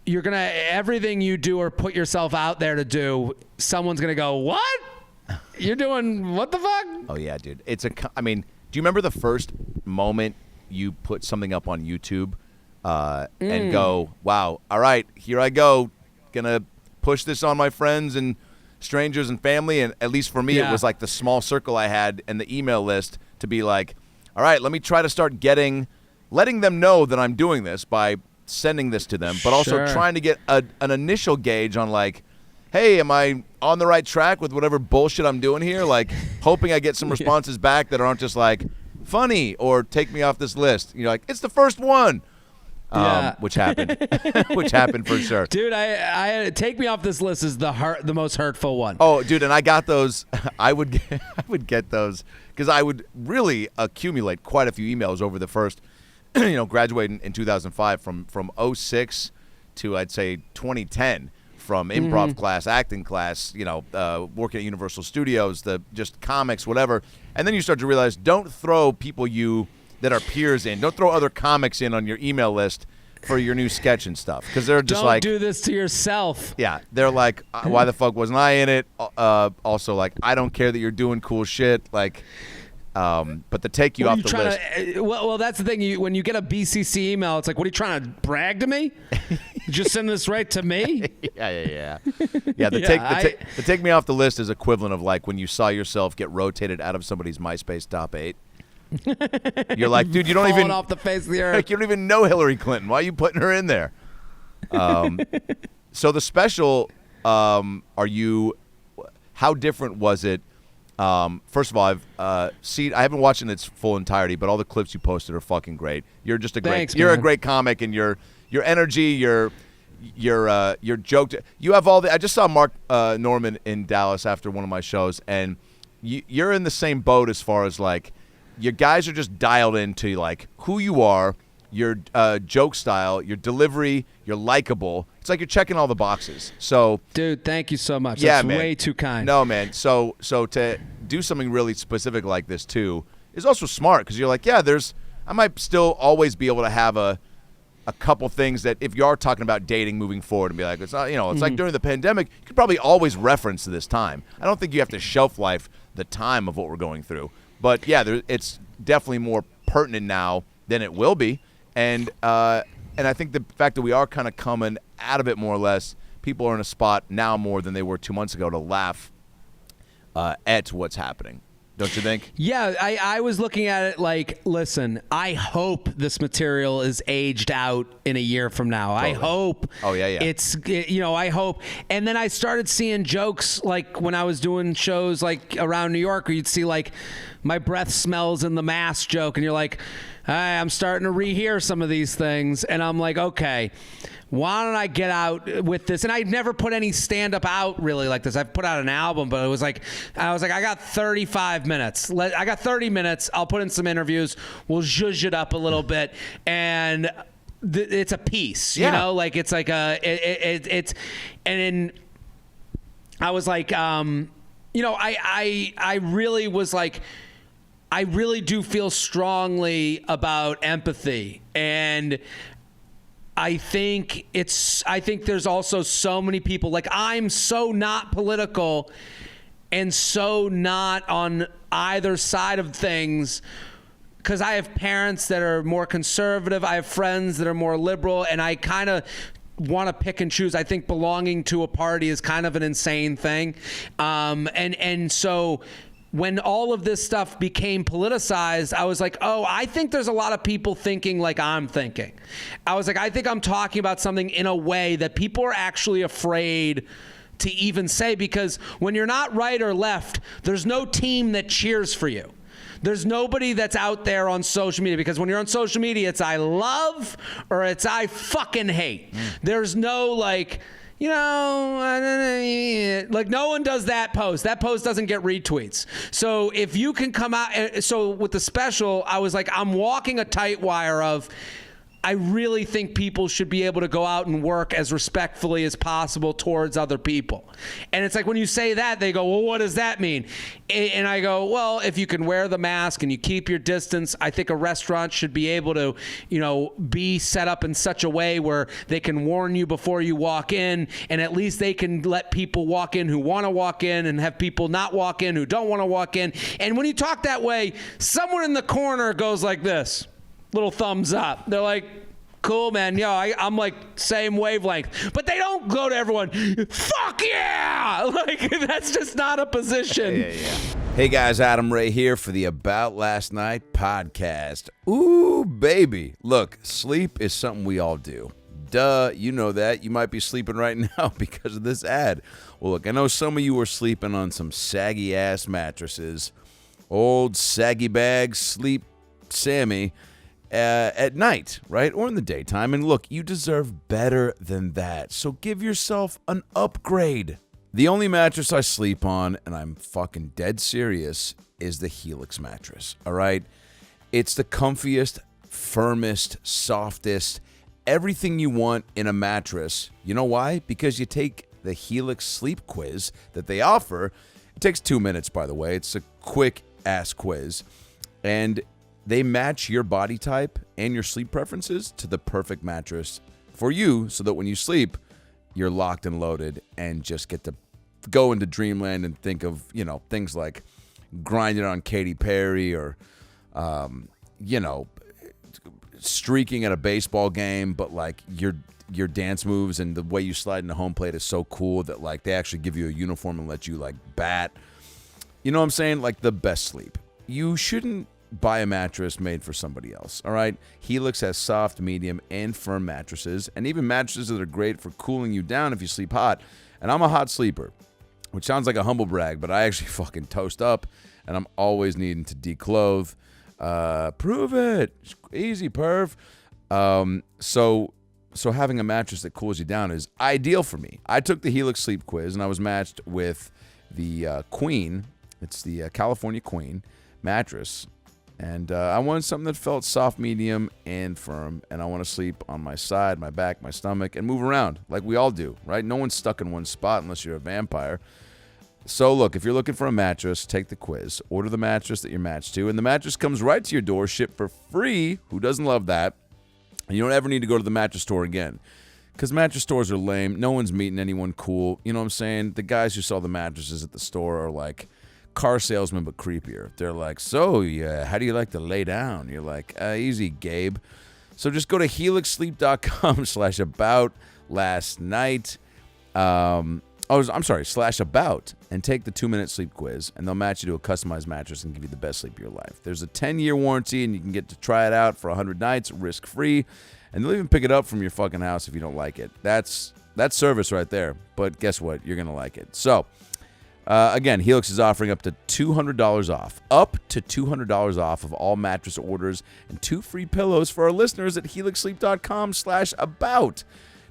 you're going to, everything you do or put yourself out there to do, someone's going to go, what? You're doing what the fuck? Oh, yeah, dude. I mean, do you remember the first moment you put something up on YouTube? And go, wow, all right, here I go, gonna push this on my friends and strangers and family. And at least for me, it was like the small circle I had and the email list to be like, all right, let me try to start letting them know that I'm doing this by sending this to them, but also trying to get an initial gauge on, like, hey, am I on the right track with whatever bullshit I'm doing here? Like, hoping I get some responses back that aren't just like, funny, or take me off this list. You're like, it's the first one. Which happened. Which happened for sure. Dude, I take me off this list is the most hurtful one. Oh, dude, and I got those. I would get those because I would really accumulate quite a few emails over the first, graduating in 2005 from 06 to I'd say 2010, from improv class, acting class, working at Universal Studios, just comics, whatever. And then you start to realize, don't throw people that are peers in. Don't throw other comics in on your email list for your new sketch and stuff, because they're just don't do this to yourself. Yeah, they're like, why the fuck wasn't I in it? Also, like, I don't care that you're doing cool shit. Like, but to take you off the list. Well, that's the thing. When you get a BCC email, it's like, what are you trying to brag to me? Just send this right to me? Yeah. The take me off the list is equivalent of like when you saw yourself get rotated out of somebody's MySpace top 8. You're like, dude, you don't even off the face of the earth. Like, you don't even know Hillary Clinton. Why are you putting her in there? So the special, how different was it? First of all, I haven't watched it in its full entirety, but all the clips you posted are fucking great. You're just a a great comic, and your energy, your joke. You have all the. I just saw Mark Norman in Dallas after one of my shows, and you're in the same boat as far as like. Your guys are just dialed into like who you are, your joke style, your delivery, you're likable. It's like you're checking all the boxes. So, dude, thank you so much. Yeah, that's man. Way too kind. No, man. So to do something really specific like this too is also smart, because you're like, yeah, I might still always be able to have a couple things that if you are talking about dating moving forward and be like, it's not, it's like during the pandemic, you could probably always reference this time. I don't think you have to shelf life the time of what we're going through. But yeah, it's definitely more pertinent now than it will be, and I think the fact that we are kind of coming out of it more or less, people are in a spot now more than they were 2 months ago to laugh at what's happening. Don't you think? Yeah, I was looking at it like, listen, I hope this material is aged out in a year from now. Totally. I hope. Oh, yeah. I hope. And then I started seeing jokes like when I was doing shows like around New York, where you'd see like my breath smells in the mask joke, and you're like, I'm starting to rehear some of these things, and I'm like, okay, why don't I get out with this? And I never put any stand-up out really like this. I've put out an album, but I was like, I got 35 minutes. I got 30 minutes. I'll put in some interviews. We'll zhuzh it up a little bit, and it's a piece, like it's like it's, and then I was like, I really was like, I really do feel strongly about empathy, and I think there's also so many people, like, I'm so not political and so not on either side of things, because I have parents that are more conservative, I have friends that are more liberal, and I kind of want to pick and choose. I think belonging to a party is kind of an insane thing, and so when all of this stuff became politicized, I was like, oh, I think there's a lot of people thinking like I'm thinking. I was like, I think I'm talking about something in a way that people are actually afraid to even say, because when you're not right or left, there's no team that cheers for you. There's nobody that's out there on social media, because when you're on social media, it's I love or it's I fucking hate. There's no like, like no one does that post. That post doesn't get retweets. So if you can come out, so with the special, I was like, I'm walking a tight wire of, I really think people should be able to go out and work as respectfully as possible towards other people. And it's like when you say that, they go, well, what does that mean? And I go, well, if you can wear the mask and you keep your distance, I think a restaurant should be able to, be set up in such a way where they can warn you before you walk in, and at least they can let people walk in who want to walk in and have people not walk in who don't want to walk in. And when you talk that way, someone in the corner goes like this. Little thumbs up. They're like, cool, man. I'm like same wavelength. But they don't go to everyone, fuck yeah! Like, that's just not a position. Yeah. Hey guys, Adam Ray here for the About Last Night podcast. Ooh, baby. Look, sleep is something we all do. Duh, you know that. You might be sleeping right now because of this ad. Well, look, I know some of you are sleeping on some saggy-ass mattresses. Old saggy bag sleep Sammy at night, right? Or in the daytime. And look, you deserve better than that. So give yourself an upgrade. The only mattress I sleep on, and I'm fucking dead serious, is the Helix mattress, all right? It's the comfiest, firmest, softest, everything you want in a mattress. You know why? Because you take the Helix sleep quiz that they offer. It takes 2 minutes, by the way. It's a quick-ass quiz. And they match your body type and your sleep preferences to the perfect mattress for you so that when you sleep, you're locked and loaded and just get to go into dreamland and think of, things like grinding on Katy Perry or, streaking at a baseball game, but like your dance moves and the way you slide into home plate is so cool that like they actually give you a uniform and let you like bat. You know what I'm saying? Like the best sleep. You shouldn't buy a mattress made for somebody else, all right? Helix has soft, medium, and firm mattresses, and even mattresses that are great for cooling you down if you sleep hot. And I'm a hot sleeper, which sounds like a humble brag, but I actually fucking toast up, and I'm always needing to declothe. Prove it. Easy, perv. So having a mattress that cools you down is ideal for me. I took the Helix sleep quiz, and I was matched with the Queen. It's the California Queen mattress. And I wanted something that felt soft, medium, and firm. And I want to sleep on my side, my back, my stomach, and move around like we all do, right? No one's stuck in one spot unless you're a vampire. So look, if you're looking for a mattress, take the quiz. Order the mattress that you're matched to. And the mattress comes right to your door, shipped for free. Who doesn't love that? And you don't ever need to go to the mattress store again. Because mattress stores are lame. No one's meeting anyone cool. You know what I'm saying? The guys who sell the mattresses at the store are like car salesman, but creepier. They're like, so, yeah, how do you like to lay down? You're like, easy, Gabe. So just go to helixsleep.com/about last night. /about and take the 2-minute sleep quiz, and they'll match you to a customized mattress and give you the best sleep of your life. There's a 10-year warranty, and you can get to try it out for 100 nights, risk-free, and they'll even pick it up from your fucking house if you don't like it. That's service right there, but guess what? You're going to like it. So, again, Helix is offering up to $200 off. Up to $200 off of all mattress orders and 2 free pillows for our listeners at helixsleep.com/about.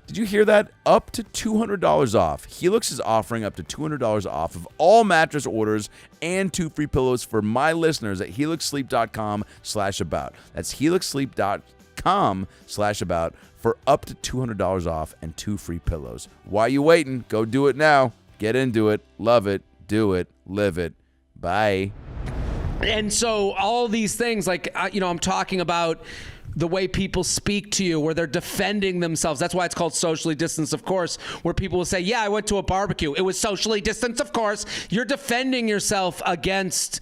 Did you hear that? Up to $200 off. Helix is offering up to $200 off of all mattress orders and 2 free pillows for my listeners at helixsleep.com/about. That's helixsleep.com/about for up to $200 off and 2 free pillows. Why are you waiting? Go do it now. Get into it. Love it. Do it. Live it. Bye. And so all these things, like, I'm talking about the way people speak to you, where they're defending themselves. That's why it's called socially distanced, of course, where people will say, yeah, I went to a barbecue. It was socially distanced, of course. You're defending yourself against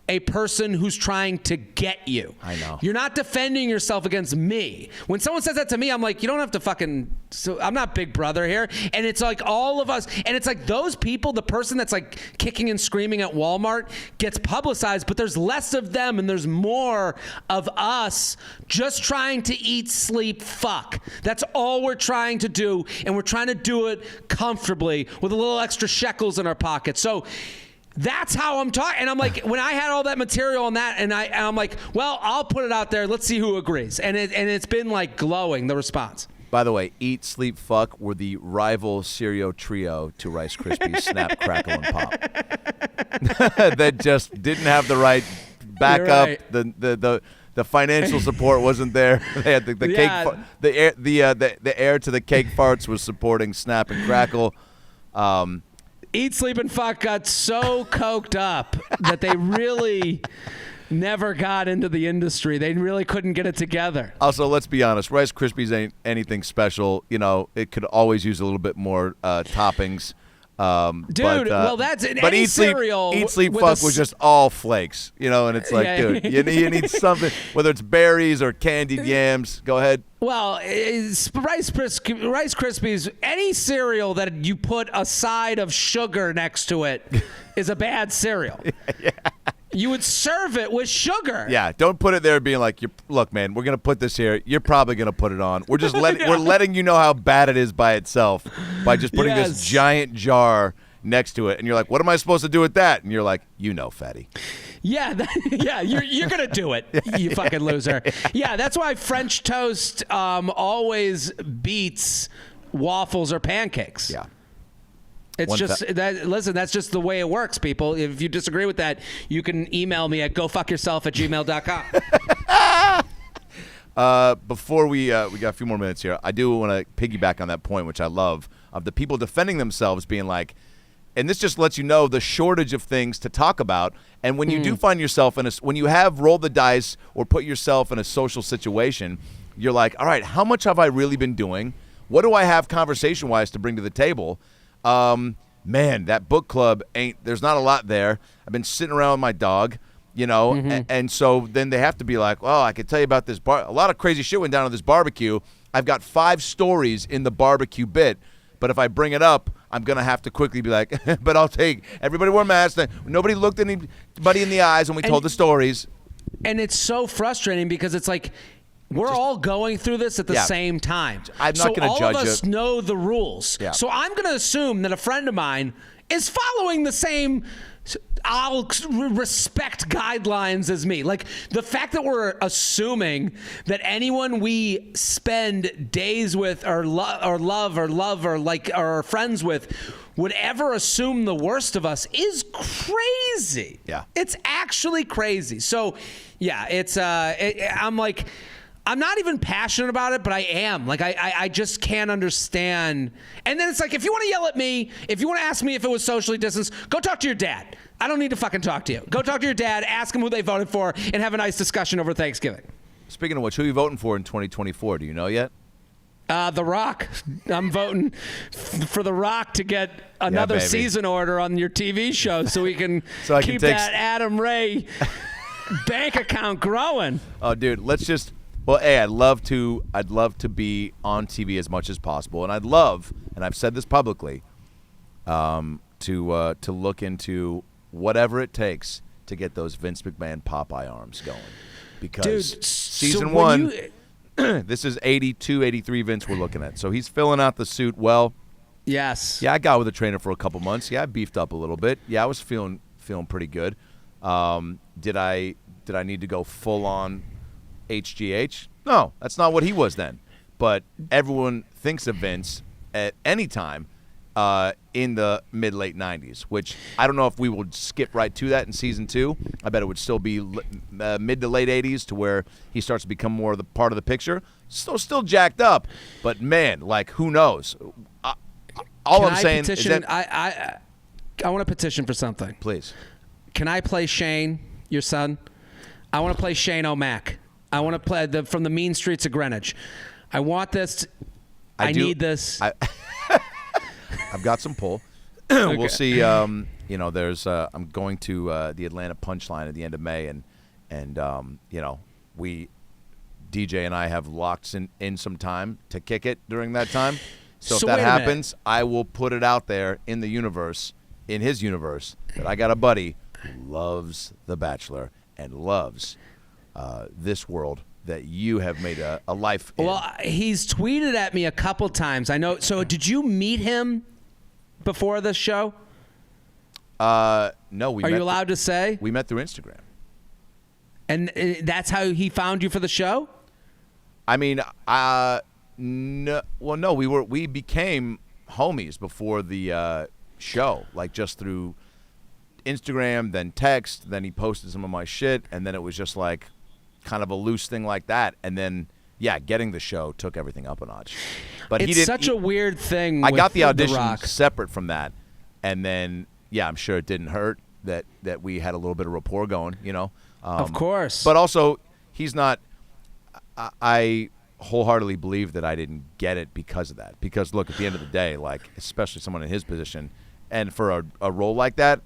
a person who's trying to get you. I know. You're not defending yourself against me. When someone says that to me, I'm like, you don't have to fucking, so I'm not Big Brother here. And it's like all of us, and it's like those people, the person that's like kicking and screaming at Walmart gets publicized, but there's less of them and there's more of us just trying to eat, sleep, fuck. That's all we're trying to do, and we're trying to do it comfortably with a little extra shekels in our pocket. So that's how I'm talking. And I'm like, when I had all that material on that, and I'm like, well, I'll put it out there. Let's see who agrees. And it's been like glowing, the response. By the way, Eat, Sleep, Fuck were the rival cereal trio to Rice Krispies, Snap, Crackle, and Pop. That just didn't have the right backup. Right. The financial support wasn't there. They had the cake. The heir to the cake farts was supporting Snap and Crackle. Eat, Sleep, and Fuck got so coked up that they really never got into the industry. They really couldn't get it together. Also, let's be honest. Rice Krispies ain't anything special. You know, it could always use a little bit more toppings. Well, that's in but any cereal. Eat, Sleep, Fuck was just all flakes, you know, and it's like, dude, you need something, whether it's berries or candied yams. Go ahead. Well, Rice Krispies, any cereal that you put a side of sugar next to it is a bad cereal. Yeah. You would serve it with sugar. Yeah, don't put it there being like, look, man, we're going to put this here. You're probably going to put it on. We're letting you know how bad it is by itself by just putting this giant jar next to it, and you're like, what am I supposed to do with that? And you're like, fatty. Yeah, you're gonna do it, you fucking loser. Yeah, that's why French toast always beats waffles or pancakes. Yeah. It's listen, that's just the way it works, people. If you disagree with that, you can email me at gofuckyourself@gmail.com. Before we got a few more minutes here, I do want to piggyback on that point, which I love, of the people defending themselves being like, and this just lets you know the shortage of things to talk about. And when you do find yourself when you have rolled the dice or put yourself in a social situation, you're like, all right, how much have I really been doing? What do I have conversation-wise to bring to the table? Man, that book club there's not a lot there. I've been sitting around with my dog, and so then they have to be like, well, I could tell you about this a lot of crazy shit went down at this barbecue. I've got 5 stories in the barbecue bit, but if I bring it up, I'm going to have to quickly be like, but I'll take, everybody wore masks. Nobody looked anybody in the eyes when we told the stories. And it's so frustrating because it's like, we're all going through this at the same time. I'm not going to judge it. So all of us know the rules. Yeah. So I'm going to assume that a friend of mine is following the same I'll respect guidelines as me. Like the fact that we're assuming that anyone we spend days with or love or like are friends with would ever assume the worst of us is crazy. Yeah. It's actually crazy. So yeah, it's I'm like, I'm not even passionate about it, but I am. Like, I just can't understand. And then it's like, if you want to yell at me, if you want to ask me if it was socially distanced, go talk to your dad. I don't need to fucking talk to you. Go talk to your dad, ask him who they voted for, and have a nice discussion over Thanksgiving. Speaking of which, who are you voting for in 2024? Do you know yet? The Rock. I'm voting for The Rock to get another season order on your TV show so we can keep that Adam Ray bank account growing. Oh, dude, let's just... Well, I'd love to be on TV as much as possible, and I'd love, and I've said this publicly, to look into whatever it takes to get those Vince McMahon Popeye arms going, because dude, season one, this is 82, 83 Vince we're looking at, so he's filling out the suit well. Yes. Yeah, I got with a trainer for a couple months. Yeah, I beefed up a little bit. Yeah, I was feeling pretty good. Did I need to go full on HGH? No, that's not what he was then. But everyone thinks of Vince at any time in the mid-late 90s, which I don't know if we would skip right to that in season 2. I bet it would still be mid to late 80s to where he starts to become more of the part of the picture. Still jacked up, but man, like, who knows? All I'm saying is that I want to petition for something. Please. Can I play Shane, your son? I want to play Shane O'Mac. I want to play from the mean streets of Greenwich. I want this. I need this. I've got some pull. Okay. We'll see. There's. I'm going to the Atlanta Punchline at the end of May, and we, DJ and I have locked in some time to kick it during that time. So if that happens, I will put it out there in the universe, in his universe, that I got a buddy who loves The Bachelor and loves this world that you have made a life in. Well, he's tweeted at me a couple times. I know. So did you meet him before this show? No. Are you allowed to say? We met through Instagram. And that's how he found you for the show? I mean, no. Well, no. We became homies before the show, like just through Instagram, then text, then he posted some of my shit, and then it was just like kind of a loose thing like that, and then getting the show took everything up a notch. But it's such a weird thing. I got the audition separate from that, and then I'm sure it didn't hurt that we had a little bit of rapport going, of course. But also, he's not. I wholeheartedly believe that I didn't get it because of that. Because look, at the end of the day, like especially someone in his position, and for a role like that,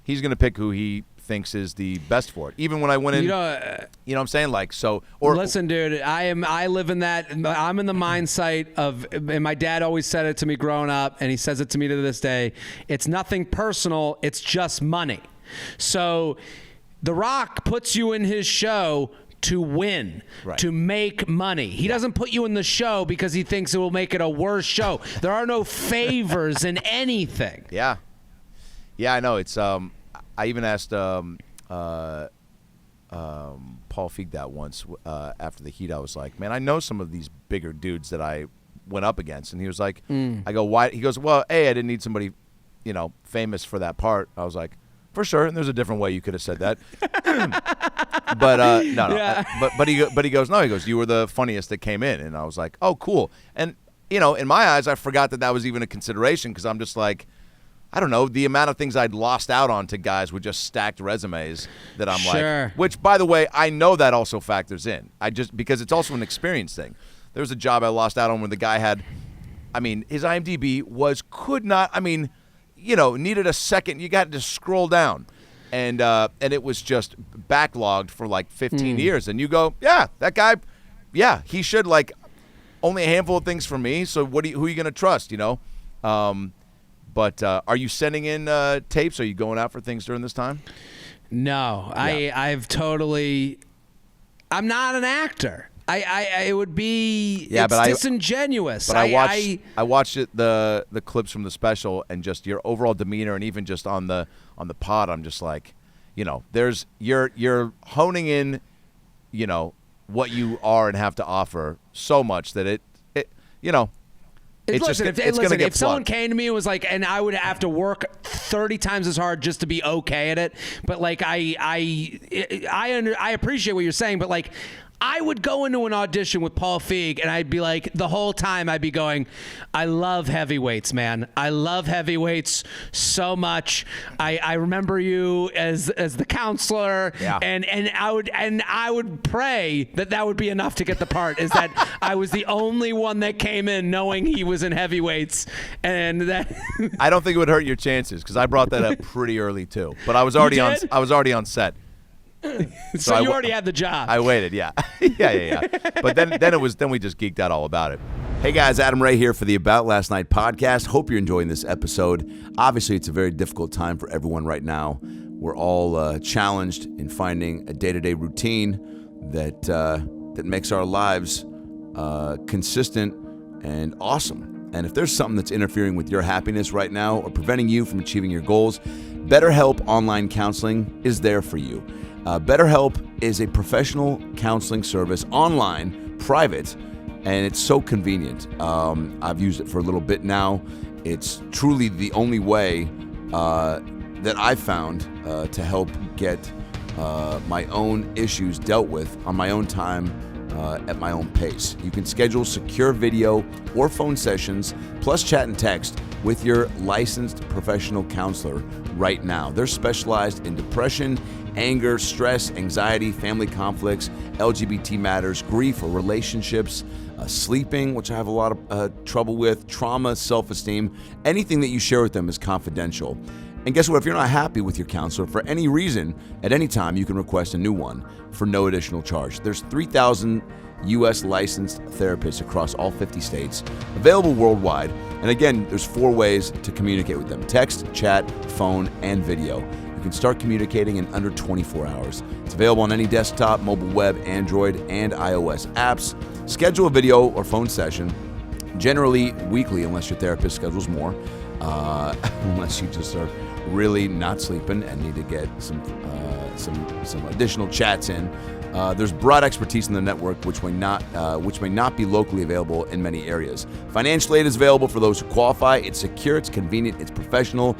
he's going to pick who he thinks is the best for it. Even when I went in, you know what I'm saying? Like, so, or listen, dude, I live in that. I'm in the mindset of, and my dad always said it to me growing up, and he says it to me to this day. It's nothing personal. It's just money. So The Rock puts you in his show to win, to make money. He doesn't put you in the show because he thinks it will make it a worse show. There are no favors in anything. Yeah. Yeah, I know. It's I even asked Paul Feig that once after the Heat. I was like, man, I know some of these bigger dudes that I went up against, and he was like, I go, why? He goes, well, I didn't need somebody, famous for that part. I was like, for sure, and there's a different way you could have said that. But no. Yeah. But he goes, no. He goes, you were the funniest that came in, and I was like, oh, cool. And in my eyes, I forgot that was even a consideration because I'm just like, I don't know, the amount of things I'd lost out on to guys with just stacked resumes that I'm like, which, by the way, I know that also factors in. Because it's also an experience thing. There was a job I lost out on when the guy had, his IMDb needed a second. You got to scroll down. And it was just backlogged for like 15 years. And you go, yeah, that guy, yeah, he should only a handful of things for me. So who are you going to trust, But are you sending in tapes? Are you going out for things during this time? No, yeah. I'm not an actor. It would be disingenuous. But I watched the clips from the special and just your overall demeanor, and even just on the pod, I'm just like, there's you're honing in, what you are and have to offer so much that it if someone came to me and was like, and I would have to work 30 times as hard just to be okay at it, but I appreciate what you're saying, but I would go into an audition with Paul Feig, and I'd be like, the whole time I'd be going, I love heavyweights, man. I love heavyweights so much. I remember you as the counselor, and I would pray that would be enough to get the part. Is that I was the only one that came in knowing he was in heavyweights, and that I don't think it would hurt your chances because I brought that up pretty early too. But I was already on set. So you already had the job. I waited, yeah. yeah. But then we just geeked out all about it. Hey guys, Adam Ray here for the About Last Night podcast. Hope you're enjoying this episode. Obviously, it's a very difficult time for everyone right now. We're all challenged in finding a day-to-day routine that makes our lives consistent and awesome. And if there's something that's interfering with your happiness right now or preventing you from achieving your goals, BetterHelp Online Counseling is there for you. BetterHelp is a professional counseling service, online, private, and it's so convenient. I've used it for a little bit now. It's truly the only way that I've found to help get my own issues dealt with on my own time at my own pace. You can schedule secure video or phone sessions, plus chat and text with your licensed professional counselor right now. They're specialized in depression, anger, stress, anxiety, family conflicts, LGBT matters, grief or relationships, sleeping, which I have a lot of trouble with, trauma, self-esteem. Anything that you share with them is confidential. And guess what? If you're not happy with your counselor for any reason, at any time, you can request a new one for no additional charge. There's 3,000 U.S. licensed therapists across all 50 states, available worldwide. And again, there's 4 ways to communicate with them: text, chat, phone, and video. You can start communicating in under 24 hours. It's available on any desktop, mobile web, Android, and iOS apps. Schedule a video or phone session, generally weekly, unless your therapist schedules more, unless you just are really not sleeping and need to get some additional chats in. There's broad expertise in the network, which may not be locally available in many areas. Financial aid is available for those who qualify. It's secure, it's convenient, it's professional,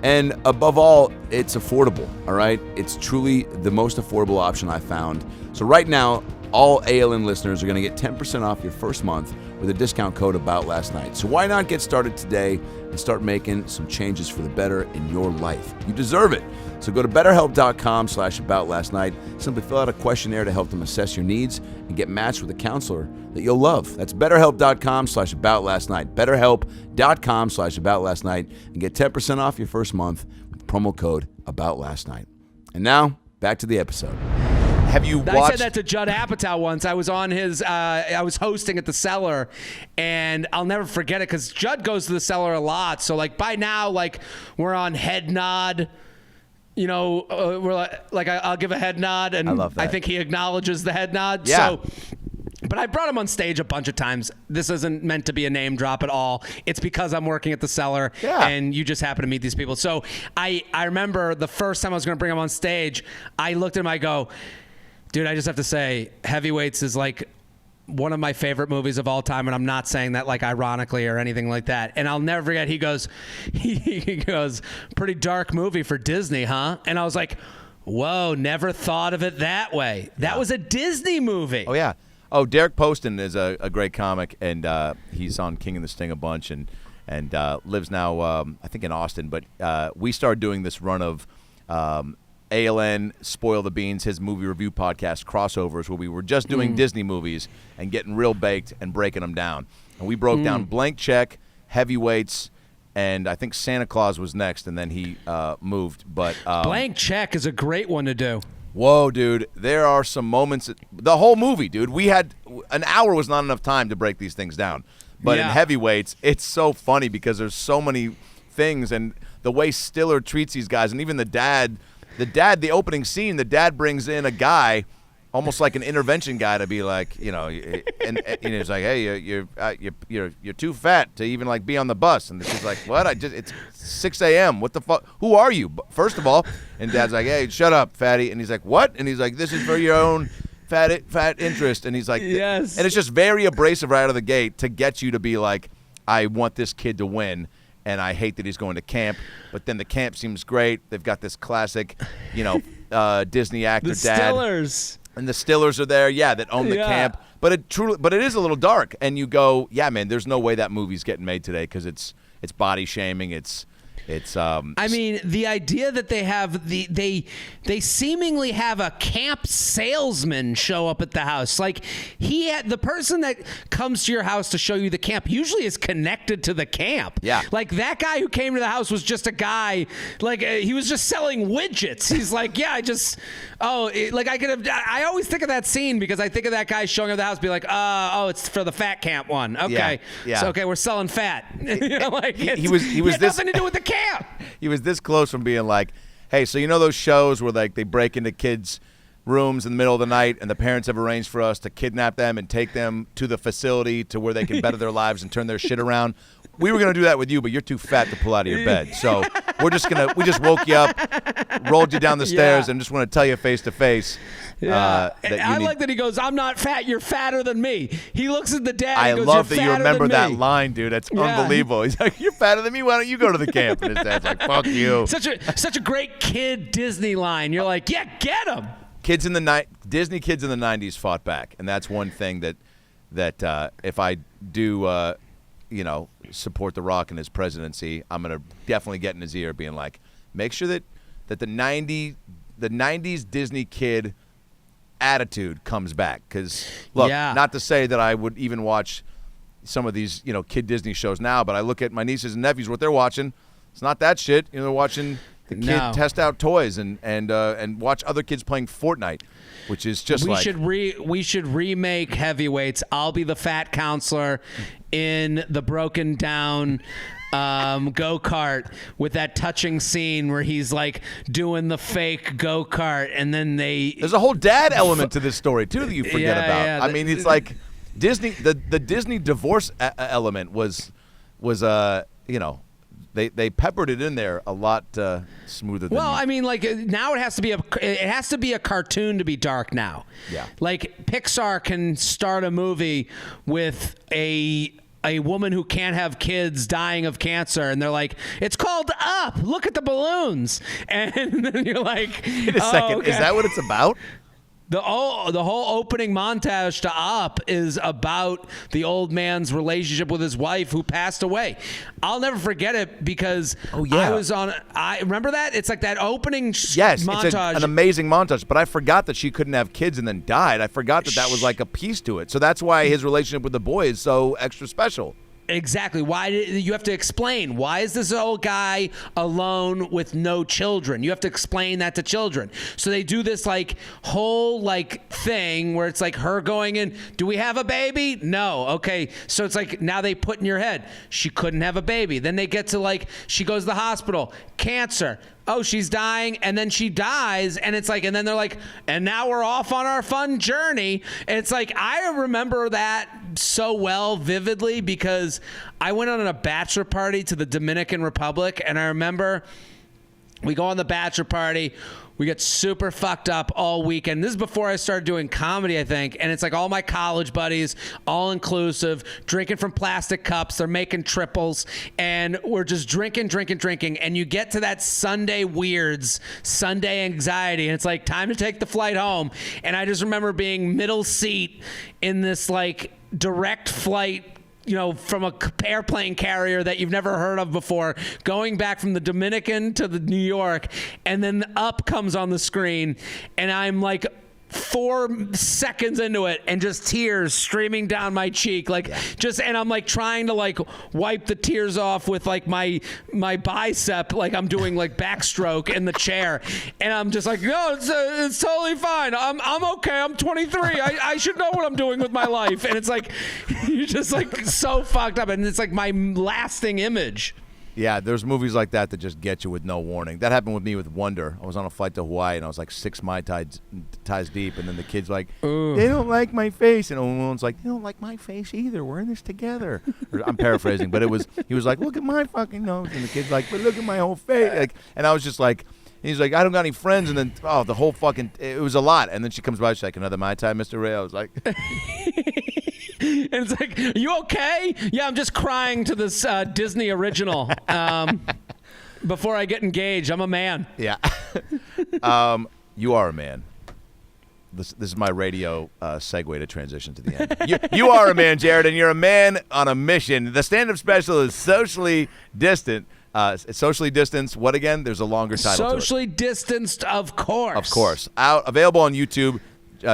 and above all, it's affordable. All right, it's truly the most affordable option I've found. So right now, all ALN listeners are going to get 10% off your first month with a discount code About Last Night. So why not get started today and start making some changes for the better in your life? You deserve it. So go to BetterHelp.com/AboutLastNight. Simply fill out a questionnaire to help them assess your needs and get matched with a counselor that you'll love. That's BetterHelp.com/AboutLastNight. BetterHelp.com/AboutLastNight and get 10% off your first month with promo code AboutLastNight. And now back to the episode. Have you watched? I said that to Judd Apatow once. I was on his. I was hosting at the Cellar, and I'll never forget it because Judd goes to the Cellar a lot. So by now, we're on head nod. We're I'll give a head nod, and I love that. I think he acknowledges the head nod. Yeah. So, But I brought him on stage a bunch of times. This isn't meant to be a name drop at all. It's because I'm working at the Cellar, and you just happen to meet these people. So I remember the first time I was going to bring him on stage, I looked at him, I go, dude, I just have to say, Heavyweights is like one of my favorite movies of all time, and I'm not saying that like ironically or anything like that. And I'll never forget, he goes, pretty dark movie for Disney, huh? And I was like, whoa, never thought of it that way. That was a Disney movie. Oh, yeah. Oh, Derek Poston is a great comic, and he's on King and the Sting a bunch, and lives now, I think, in Austin. But we started doing this run of ALN, Spoil the Beans, his movie review podcast, crossovers, where we were just doing Disney movies and getting real baked and breaking them down. And we broke down Blank Check, Heavyweights, and I think Santa Claus was next, and then he moved. But Blank Check is a great one to do. Whoa, dude. There are some moments. The whole movie, dude. We had an hour was not enough time to break these things down. But in Heavyweights, it's so funny because there's so many things, and the way Stiller treats these guys, and even the dad, the opening scene, the dad brings in a guy, almost like an intervention guy, to be like, you know, and it's like, hey, you're too fat to even like be on the bus, and she's like, what? It's 6 a.m. What the fuck? Who are you? First of all, and dad's like, hey, shut up, fatty, and he's like, what? And he's like, this is for your own fat interest, and he's like, yes, and it's just very abrasive right out of the gate to get you to be like, I want this kid to win. And I hate that he's going to camp, but then the camp seems great. They've got this classic, you know, Disney actor the dad. Stillers. And the Stillers are there, that own the camp. But it is a little dark. And you go, yeah, man, there's no way that movie's getting made today because it's body shaming. It's I mean, the idea that they have they seemingly have a camp salesman show up at the house. Like the person that comes to your house to show you the camp usually is connected to the camp. Yeah. Like that guy who came to the house was just a guy, like he was just selling widgets. He's like, I always think of that scene because I think of that guy showing up at the house, be like, it's for the fat camp one. Okay. Yeah. So, okay, we're selling fat. You know, like he was nothing to do with the camp. He was this close from being like, hey, so you know those shows where like they break into kids' rooms in the middle of the night and the parents have arranged for us to kidnap them and take them to the facility to where they can better their lives and turn their shit around? We were going to do that with you, but you're too fat to pull out of your bed. So we just woke you up, rolled you down the stairs, and just want to tell you face to face. Like that he goes, I'm not fat, you're fatter than me. He looks at the dad and goes, love you're that you fatter remember than that me. line, dude. That's unbelievable. He's like, you're fatter than me, why don't you go to the camp? And his dad's like, fuck you. Such a great kid Disney line. You're like, yeah, get him. Disney kids in the 90s fought back, and that's one thing that if I do support The Rock in his presidency, I'm going to definitely get in his ear being like, make sure that the 90s Disney kid attitude comes back. Because, look, not to say that I would even watch some of these, kid Disney shows now, but I look at my nieces and nephews, what they're watching, it's not that shit. They're watching the kid test out toys and watch other kids playing Fortnite, which is just we should remake Heavyweights. I'll be the fat counselor in the broken down go-kart with that touching scene where he's like doing the fake go-kart, and then there's a whole dad element to this story too that you forget about. Yeah, I mean, it's like Disney, the Disney divorce element was They peppered it in there a lot smoother than. Well, I mean, like now it has to be a cartoon to be dark now. Yeah. Like Pixar can start a movie with a woman who can't have kids dying of cancer, and they're like, it's called Up. Look at the balloons, and then you're like, wait a second, okay. Is that what it's about? The whole opening montage to Up is about the old man's relationship with his wife who passed away. I'll never forget it because I remember that? It's like that opening montage. It's an amazing montage, but I forgot that she couldn't have kids and then died. I forgot that was like a piece to it. So that's why his relationship with the boy is so extra special. Exactly. Why you have to explain? Why is this old guy alone with no children? You have to explain that to children. So they do this like whole like thing where it's like her going in. Do we have a baby? No. Okay. So it's like now they put in your head she couldn't have a baby. Then they get to like she goes to the hospital. Cancer. oh, she's dying, and then she dies, and it's like, and then they're like, and now we're off on our fun journey. And it's like, I remember that so well, vividly, because I went on a bachelor party to the Dominican Republic, and I remember we go on the bachelor party. We get super fucked up all weekend. This is before I started doing comedy, I think. And it's like all my college buddies, all inclusive, drinking from plastic cups. They're making triples. And we're just drinking. And you get to that Sunday weirds, Sunday anxiety. And it's like time to take the flight home. And I just remember being middle seat in this like direct flight, you know, from a airplane carrier that you've never heard of before, going back from the Dominican to the New York, and then Up comes on the screen, and I'm like 4 seconds into it, and just tears streaming down my cheek, and I'm like trying to like wipe the tears off with like my bicep, like I'm doing like backstroke in the chair, and I'm just like, no, it's totally fine. I'm okay. I'm 23. I should know what I'm doing with my life, and it's like you're just like so fucked up, and it's like my lasting image. Yeah, there's movies like that just get you with no warning. That happened with me with Wonder. I was on a flight to Hawaii, and I was like 6 Mai Tais deep, and then the kid's like, they don't like my face. And one's like, they don't like my face either. We're in this together. I'm paraphrasing, but he was like, look at my fucking nose. And the kid's like, but look at my whole face. Like, and I was just like, he's like, I don't got any friends. And then, the whole fucking, it was a lot. And then she comes by, she's like, another Mai Tai, Mr. Ray. I was like... And it's like, are you okay? Yeah, I'm just crying to this Disney original before I get engaged. I'm a man. Yeah. You are a man. This is my radio segue to transition to the end. You are a man, Jared, and you're a man on a mission. The stand-up special is socially distant. Socially distanced. What again? There's a longer title to it. Socially distanced, of course. Of course. Available on YouTube.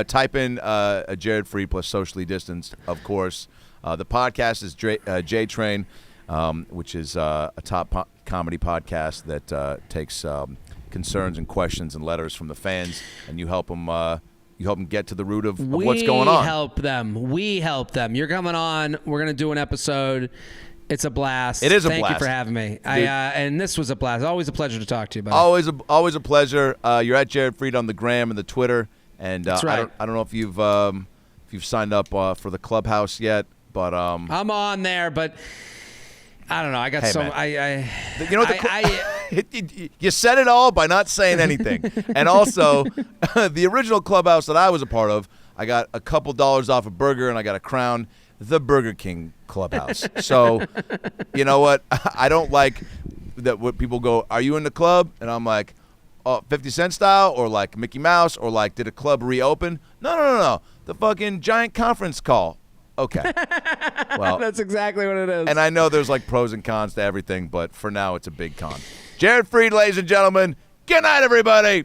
Type in Jared Freid plus socially distanced, of course. The podcast is J-Train, which is a top comedy podcast that takes concerns and questions and letters from the fans, and you help them get to the root of what's going on. We help them. You're coming on. We're going to do an episode. It's a blast. It is a blast. Thank you for having me. And this was a blast. Always a pleasure to talk to you, buddy. Always a pleasure. You're at Jared Freid on the gram and the Twitter. And that's right. I don't know if you've signed up for the Clubhouse yet, but I'm on there, but I don't know. I got you said it all by not saying anything. And also, the original Clubhouse that I was a part of, I got a couple dollars off a burger, and I got a crown, the Burger King Clubhouse. So, you know what? I don't like that. What people go, are you in the club? And I'm like, 50 Cent style, or like Mickey Mouse, or like, did a club reopen? No. The fucking giant conference call. Okay. Well, that's exactly what it is. And I know there's like pros and cons to everything, but for now it's a big con. Jared Freid, ladies and gentlemen. Good night, everybody.